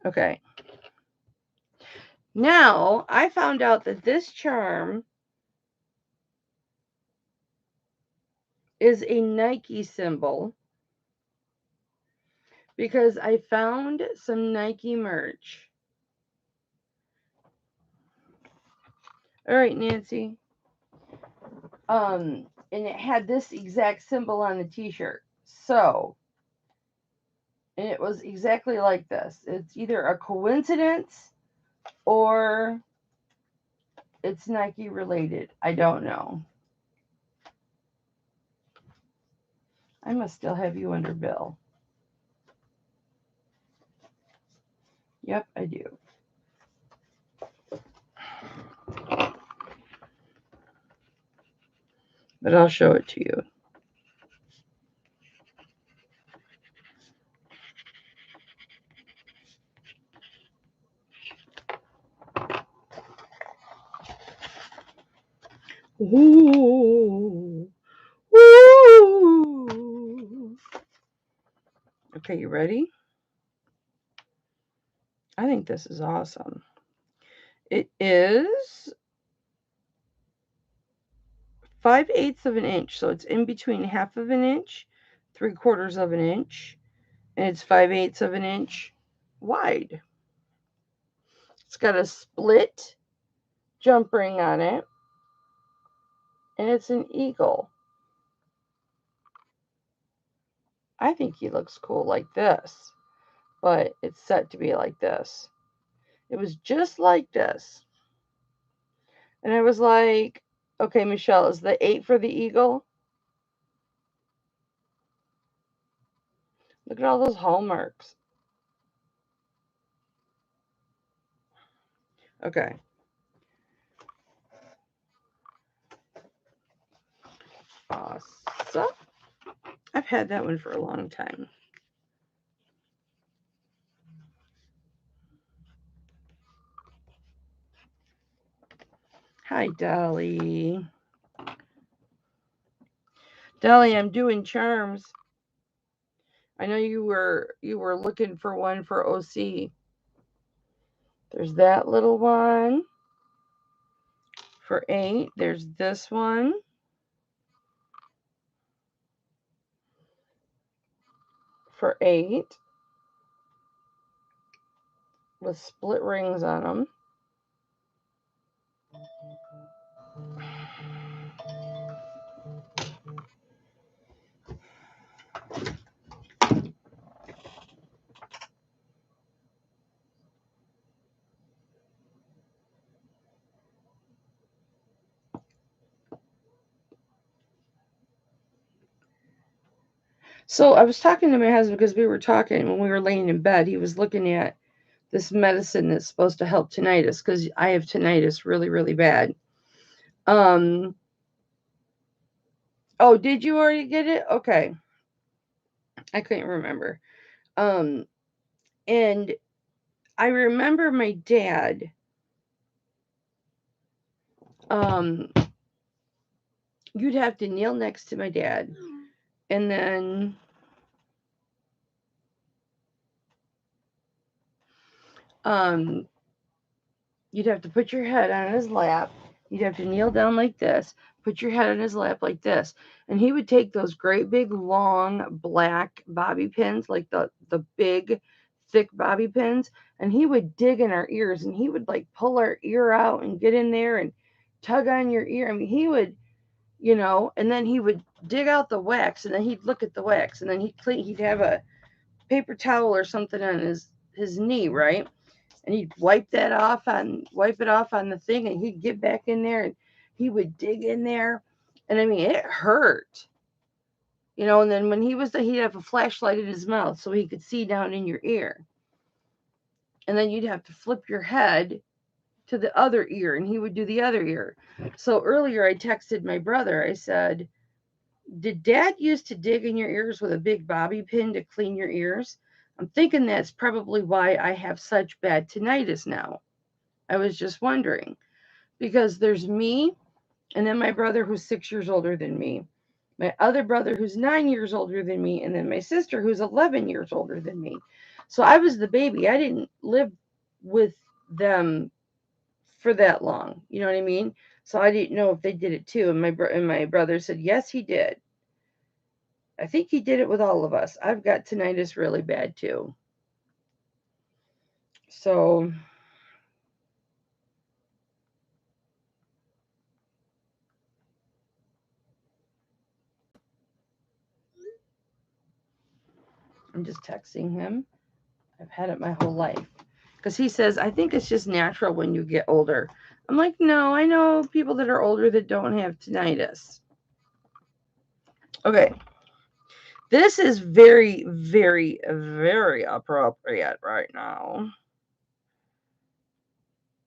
Okay. Now, I found out that this charm is a Nike symbol because I found some Nike merch. All right, Nancy. And it had this exact symbol on the t-shirt. So, and it was exactly like this. It's either a coincidence or it's Nike related. I don't know. I must still have you under Bill. Yep, I do. But I'll show it to you. Ooh. Ooh. Okay, you ready? I think this is awesome. It is 5/8 of an inch, so it's in between 1/2 of an inch, 3/4 of an inch, and it's 5/8 of an inch wide. It's got a split jump ring on it, and it's an eagle. I think he looks cool like this, but it's set to be like this. It was just like this. And I was like, okay, Michelle, is the 8 for the eagle? Look at all those hallmarks. Okay. Awesome. I've had that one for a long time. Hi, Dolly. Dolly, I'm doing charms. I know you were looking for one for OC. There's that little one for 8. There's this one for 8 with split rings on them. So I was talking to my husband because we were talking when we were laying in bed. He was looking at this medicine that's supposed to help tinnitus because I have tinnitus really, really bad. Oh, did you already get it? Okay. I couldn't remember. And I remember my dad, you'd have to kneel next to my dad, and then you'd have to put your head on his lap. You'd have to kneel down like this, put your head on his lap like this, and he would take those great big long black bobby pins, like the big thick bobby pins, and he would dig in our ears, and he would like pull our ear out and get in there and tug on your ear. I mean, he would, and then he would dig out the wax, and then he'd look at the wax, and then he'd have a paper towel or something on his knee, right? And he'd wipe it off on the thing, and he'd get back in there, and he would dig in there, and I mean, it hurt, and then when he'd have a flashlight in his mouth so he could see down in your ear, and then you'd have to flip your head to the other ear, and he would do the other ear. So earlier I texted my brother. I said, did Dad used to dig in your ears with a big bobby pin to clean your ears? I'm thinking that's probably why I have such bad tinnitus now. I was just wondering, because there's me, and then my brother who's 6 years older than me, my other brother who's 9 years older than me, and then my sister who's 11 years older than me. So I was the baby. I didn't live with them for that long. You know what I mean? So I didn't know if they did it too. And my brother said, yes, he did. I think he did it with all of us. I've got tinnitus really bad too. So I'm just texting him. I've had it my whole life. Because he says, I think it's just natural when you get older. I'm like, no, I know people that are older that don't have tinnitus. Okay. This is very, very, very appropriate right now.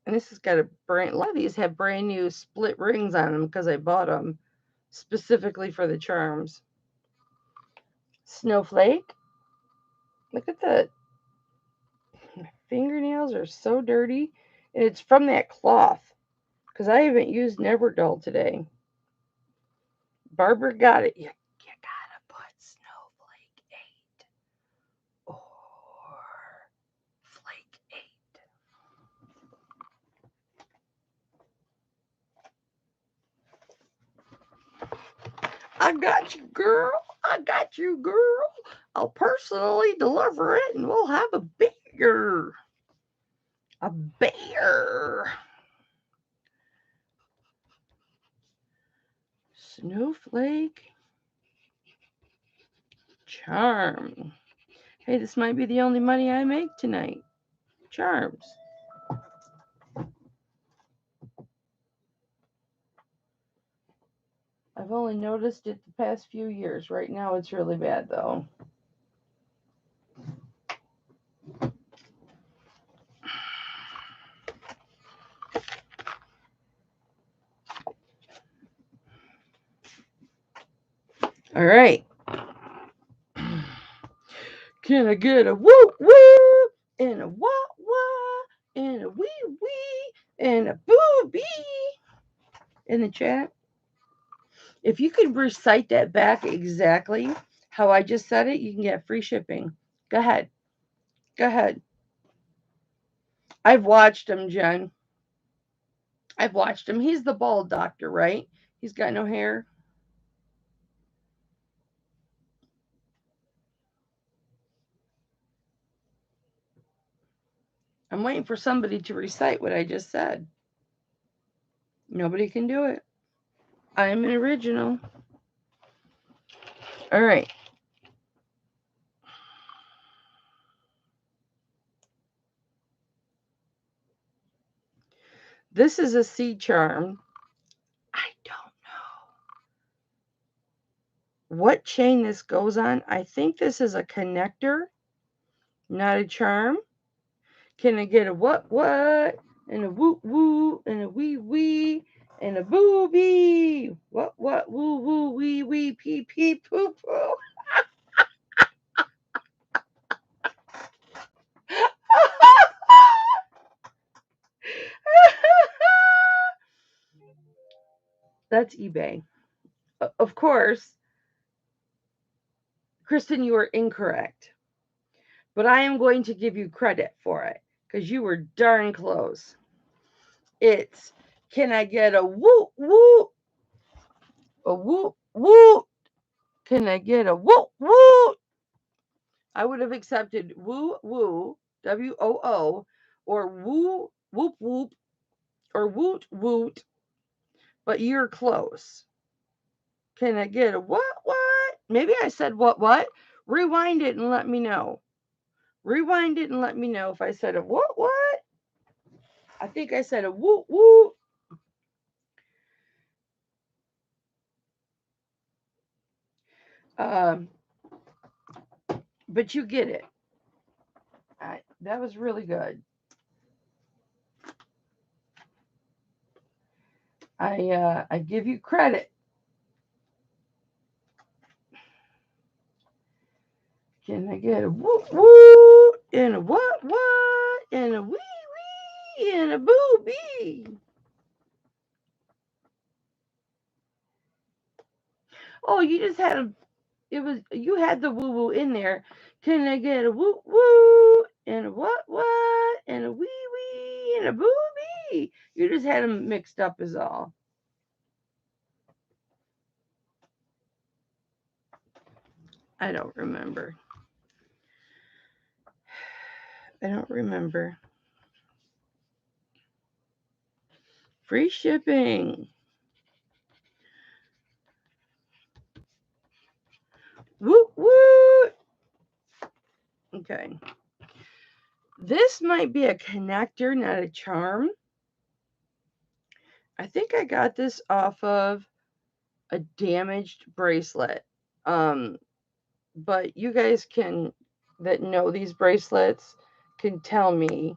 And this has got a lot of these have brand new split rings on them because I bought them specifically for the charms. Snowflake. Look at that. My fingernails are so dirty. And it's from that cloth because I haven't used Neverdull today. Barbara got it. You gotta put Snowflake 8 or Flake 8. I got you, girl. I got you, girl. I'll personally deliver it and we'll have a beer. A bear. Snowflake charm. Hey, this might be the only money I make tonight. Charms. I've only noticed it the past few years. Right now it's really bad though. All right. Can I get a whoop whoop and a wah wah and a wee wee and a booby in the chat? If you could recite that back exactly how I just said it, you can get free shipping. Go ahead. Go ahead. I've watched him, Jen. I've watched him. He's the bald doctor, right? He's got no hair. I'm waiting for somebody to recite what I just said. Nobody can do it. I'm an original. All right. This is a seed charm. I don't know what chain this goes on. I think this is a connector, not a charm. Can I get a what and a woot woot and a wee wee and a booby? What woo woo wee wee pee pee poo poo? That's eBay. Of course, Kristen, you are incorrect. But I am going to give you credit for it because you were darn close. It's, can I get a whoop whoop? A whoop whoop? Can I get a whoop whoop? I would have accepted woo woo, WOO, or woo whoop whoop, or woot woot, but you're close. Can I get a what? Maybe I said what? Rewind it and let me know. Rewind it and let me know if I said a what? I think I said a woot woot. But you get it. That was really good. I give you credit. Can I get a woot woot and a what and a wee wee and a booby? Oh, you just had you had the woo woo in there. Can I get a woot woot and a what and a wee wee and a booby? You just had them mixed up is all. I don't remember. I don't remember. Free shipping. Woot woot. Okay. This might be a connector, not a charm. I think I got this off of a damaged bracelet. But you guys that know these bracelets can tell me.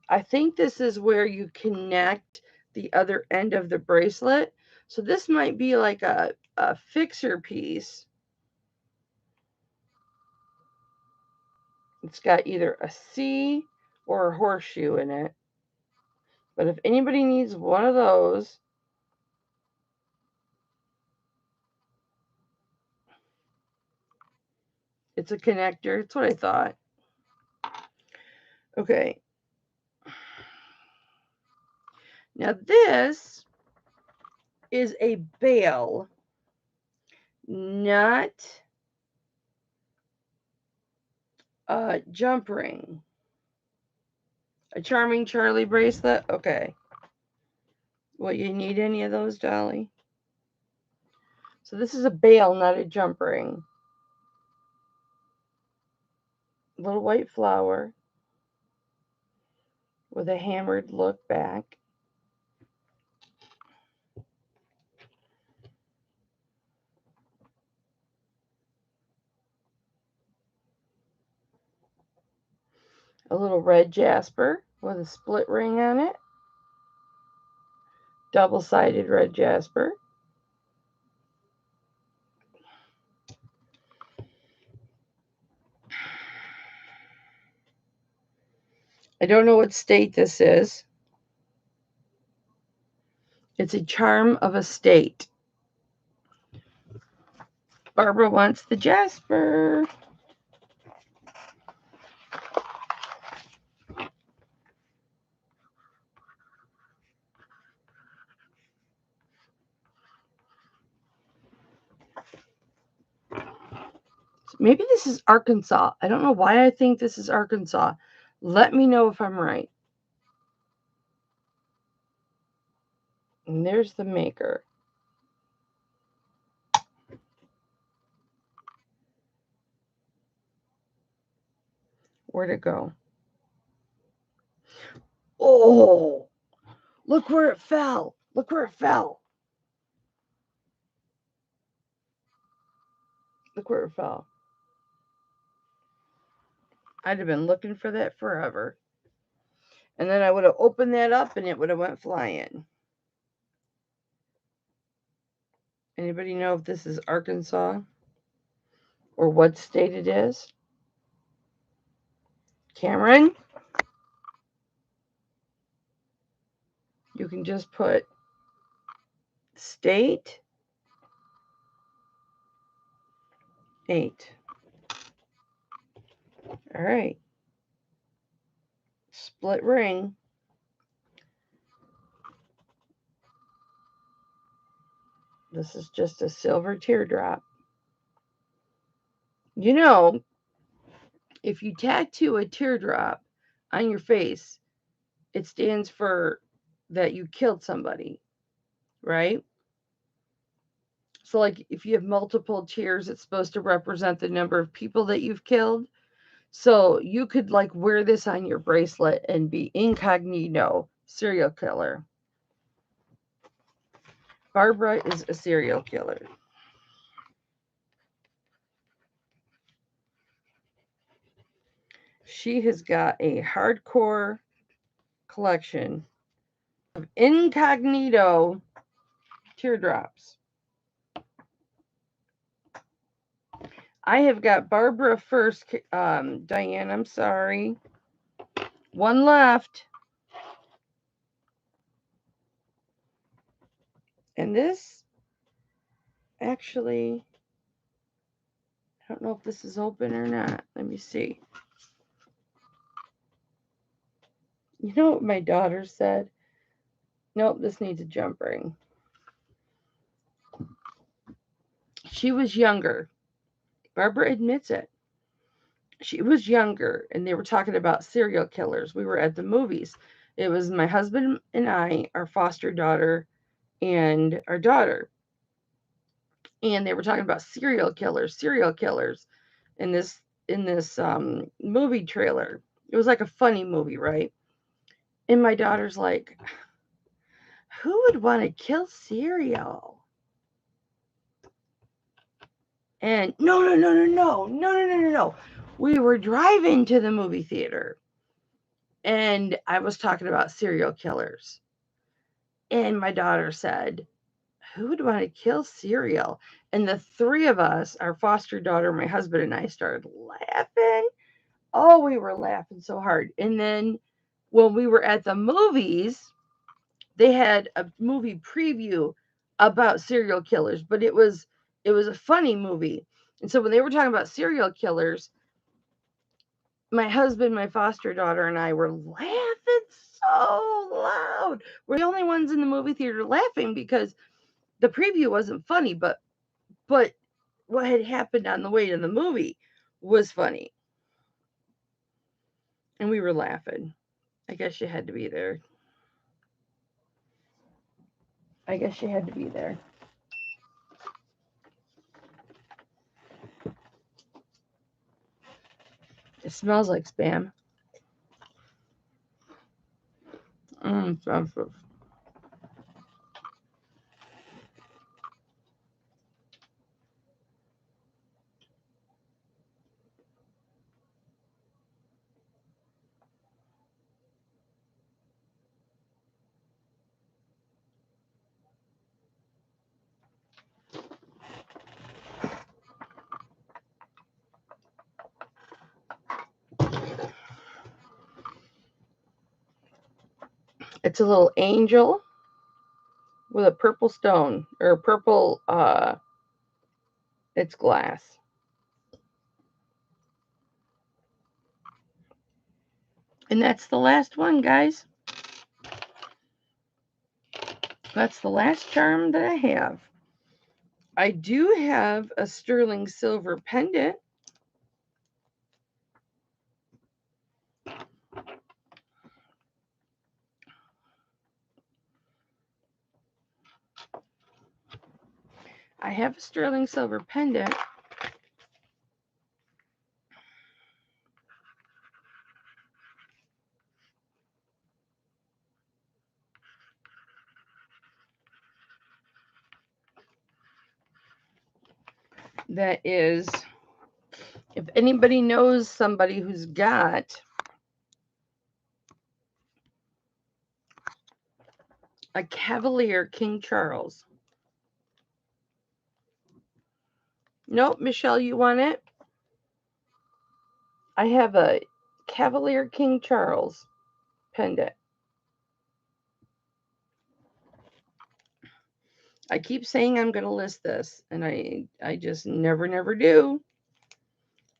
I think this is where you connect the other end of the bracelet. So this might be like a fixer piece. It's got either a C or a horseshoe in it. But if anybody needs one of those, it's a connector. It's what I thought. Okay. Now this is a bail, not a jump ring. A Charming Charlie bracelet? Okay. Well, you need any of those, Dolly? So this is a bail, not a jump ring. Little white flower with a hammered look back. A little red jasper with a split ring on it. Double-sided red jasper. I don't know what state this is. It's a charm of a state. Barbara wants the jasper. Maybe this is Arkansas. I don't know why I think this is Arkansas. Let me know if I'm right. And there's the maker. Where'd it go? Oh, look where it fell. Look where it fell. Look where it fell. I'd have been looking for that forever. And then I would have opened that up and it would have went flying. Anybody know if this is Arkansas or what state it is? Cameron? You can just put state 8. All right. Split ring. This is just a silver teardrop. You know, if you tattoo a teardrop on your face, it stands for that you killed somebody, right? So, like, if you have multiple tears, it's supposed to represent the number of people that you've killed. So you could, like, wear this on your bracelet and be incognito serial killer. Barbara is a serial killer. She has got a hardcore collection of incognito teardrops. I have got Barbara first. Diane, I'm sorry. One left. And this, actually, I don't know if this is open or not. Let me see. You know what my daughter said? Nope, this needs a jump ring. She was younger. Barbara admits it. She was younger, and they were talking about serial killers. We were at the movies. It was my husband and I, our foster daughter, and our daughter. And they were talking about serial killers in this movie trailer. It was like a funny movie, right? And my daughter's like, Who would want to kill cereal? And no. We were driving to the movie theater, and I was talking about serial killers. And my daughter said, who would want to kill cereal? And the three of us, our foster daughter, my husband, and I, started laughing. Oh, we were laughing so hard. And then when we were at the movies, they had a movie preview about serial killers, but it was a funny movie. And so when they were talking about serial killers, my husband, my foster daughter, and I were laughing so loud. We're the only ones in the movie theater laughing because the preview wasn't funny, but what had happened on the way to the movie was funny. And we were laughing. I guess you had to be there. It smells like Spam. It's a little angel with a purple stone, or purple, it's glass. And that's the last one, guys. That's the last charm that I have. I do have a sterling silver pendant. I have a sterling silver pendant. That is, if anybody knows somebody who's got a Cavalier King Charles. Nope, Michelle, you want it? I have a Cavalier King Charles pendant. I keep saying I'm going to list this, and I just never do.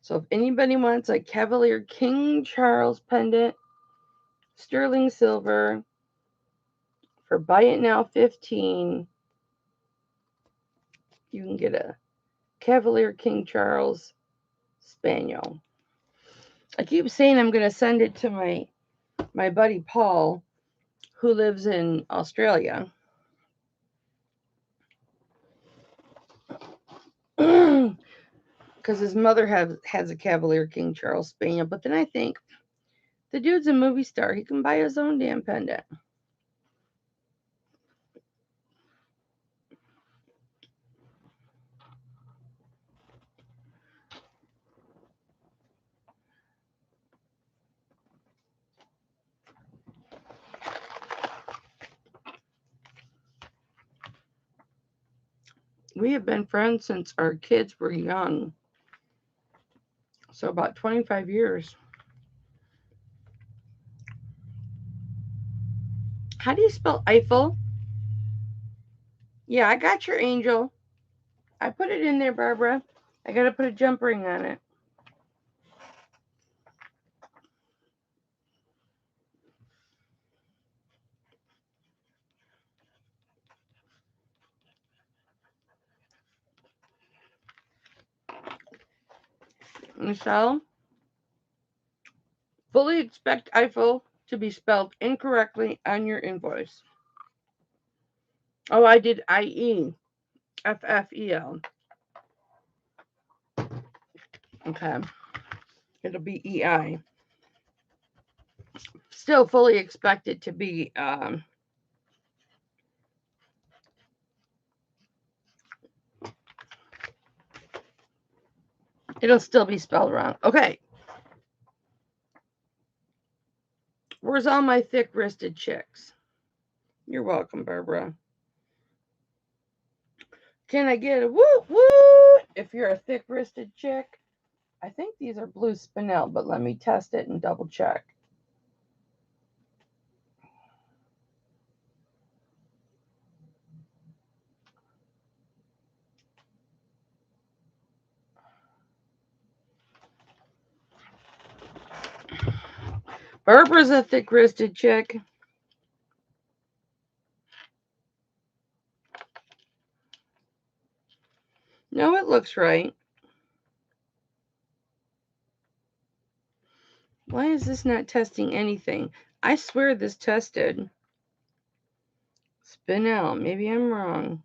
So if anybody wants a Cavalier King Charles pendant, sterling silver, for buy it now 15, you can get a Cavalier King Charles Spaniel. I keep saying I'm going to send it to my buddy Paul, who lives in Australia. Because his mother has a Cavalier King Charles Spaniel. But then I think, the dude's a movie star. He can buy his own damn pendant. We have been friends since our kids were young. So about 25 years. How do you spell Eiffel? Yeah, I got your angel. I put it in there, Barbara. I got to put a jump ring on it. Michelle, fully expect Eiffel to be spelled incorrectly on your invoice. Oh, I did IEFFEL. Okay. It'll be EI. Still fully expect it to be It'll still be spelled wrong. Okay. Where's all my thick-wristed chicks? You're welcome, Barbara. Can I get a woot woot if you're a thick-wristed chick? I think these are blue spinel, but let me test it and double check. Barbara's a thick-wristed chick. No, it looks right. Why is this not testing anything? I swear this tested. Spinel. Maybe I'm wrong.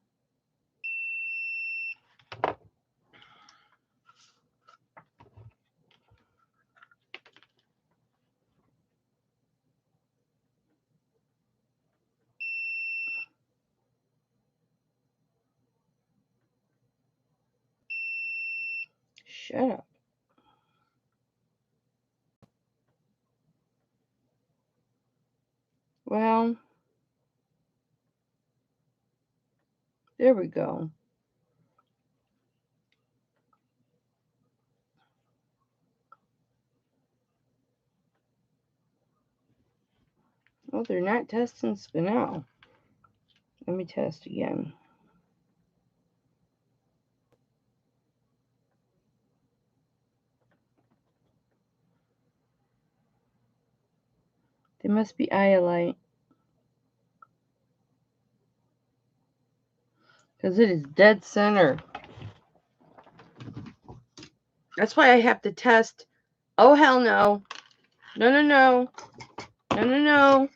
Shut up. Well, there we go. Well, they're not testing spinel. Let me test again. They must be iolite. Because it is dead center. That's why I have to test. Oh, hell no. No, no, no. No, no, no.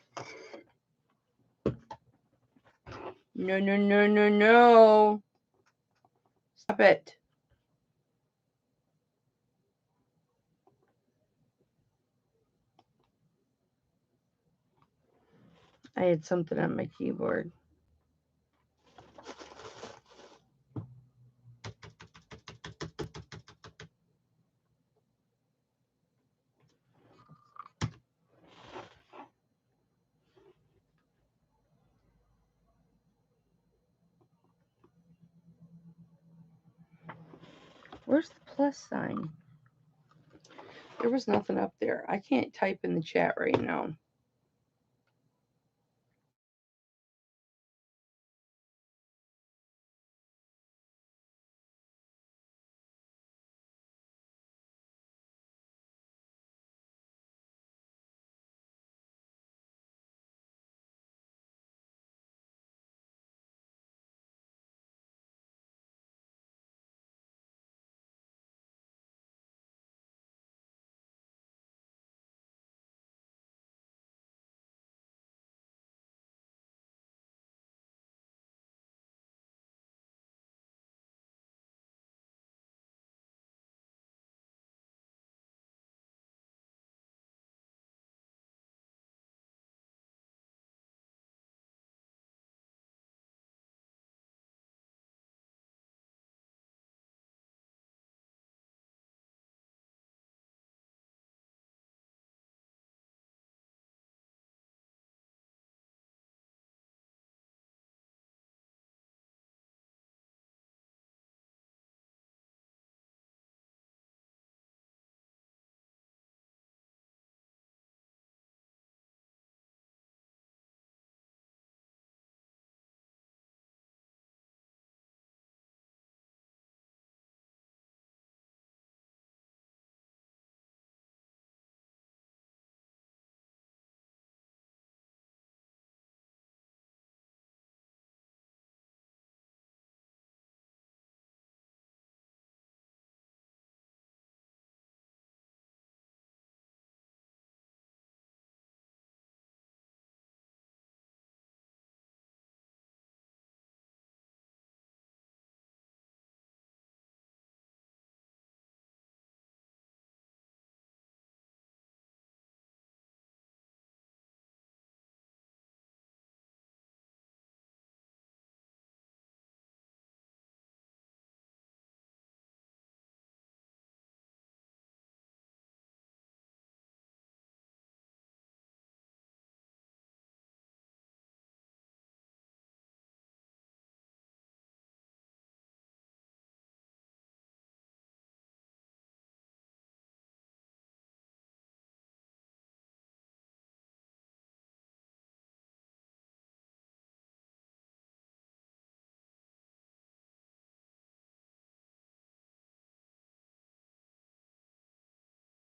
No, no, no, no, no. Stop it. I had something on my keyboard. Where's the plus sign? There was nothing up there. I can't type in the chat right now.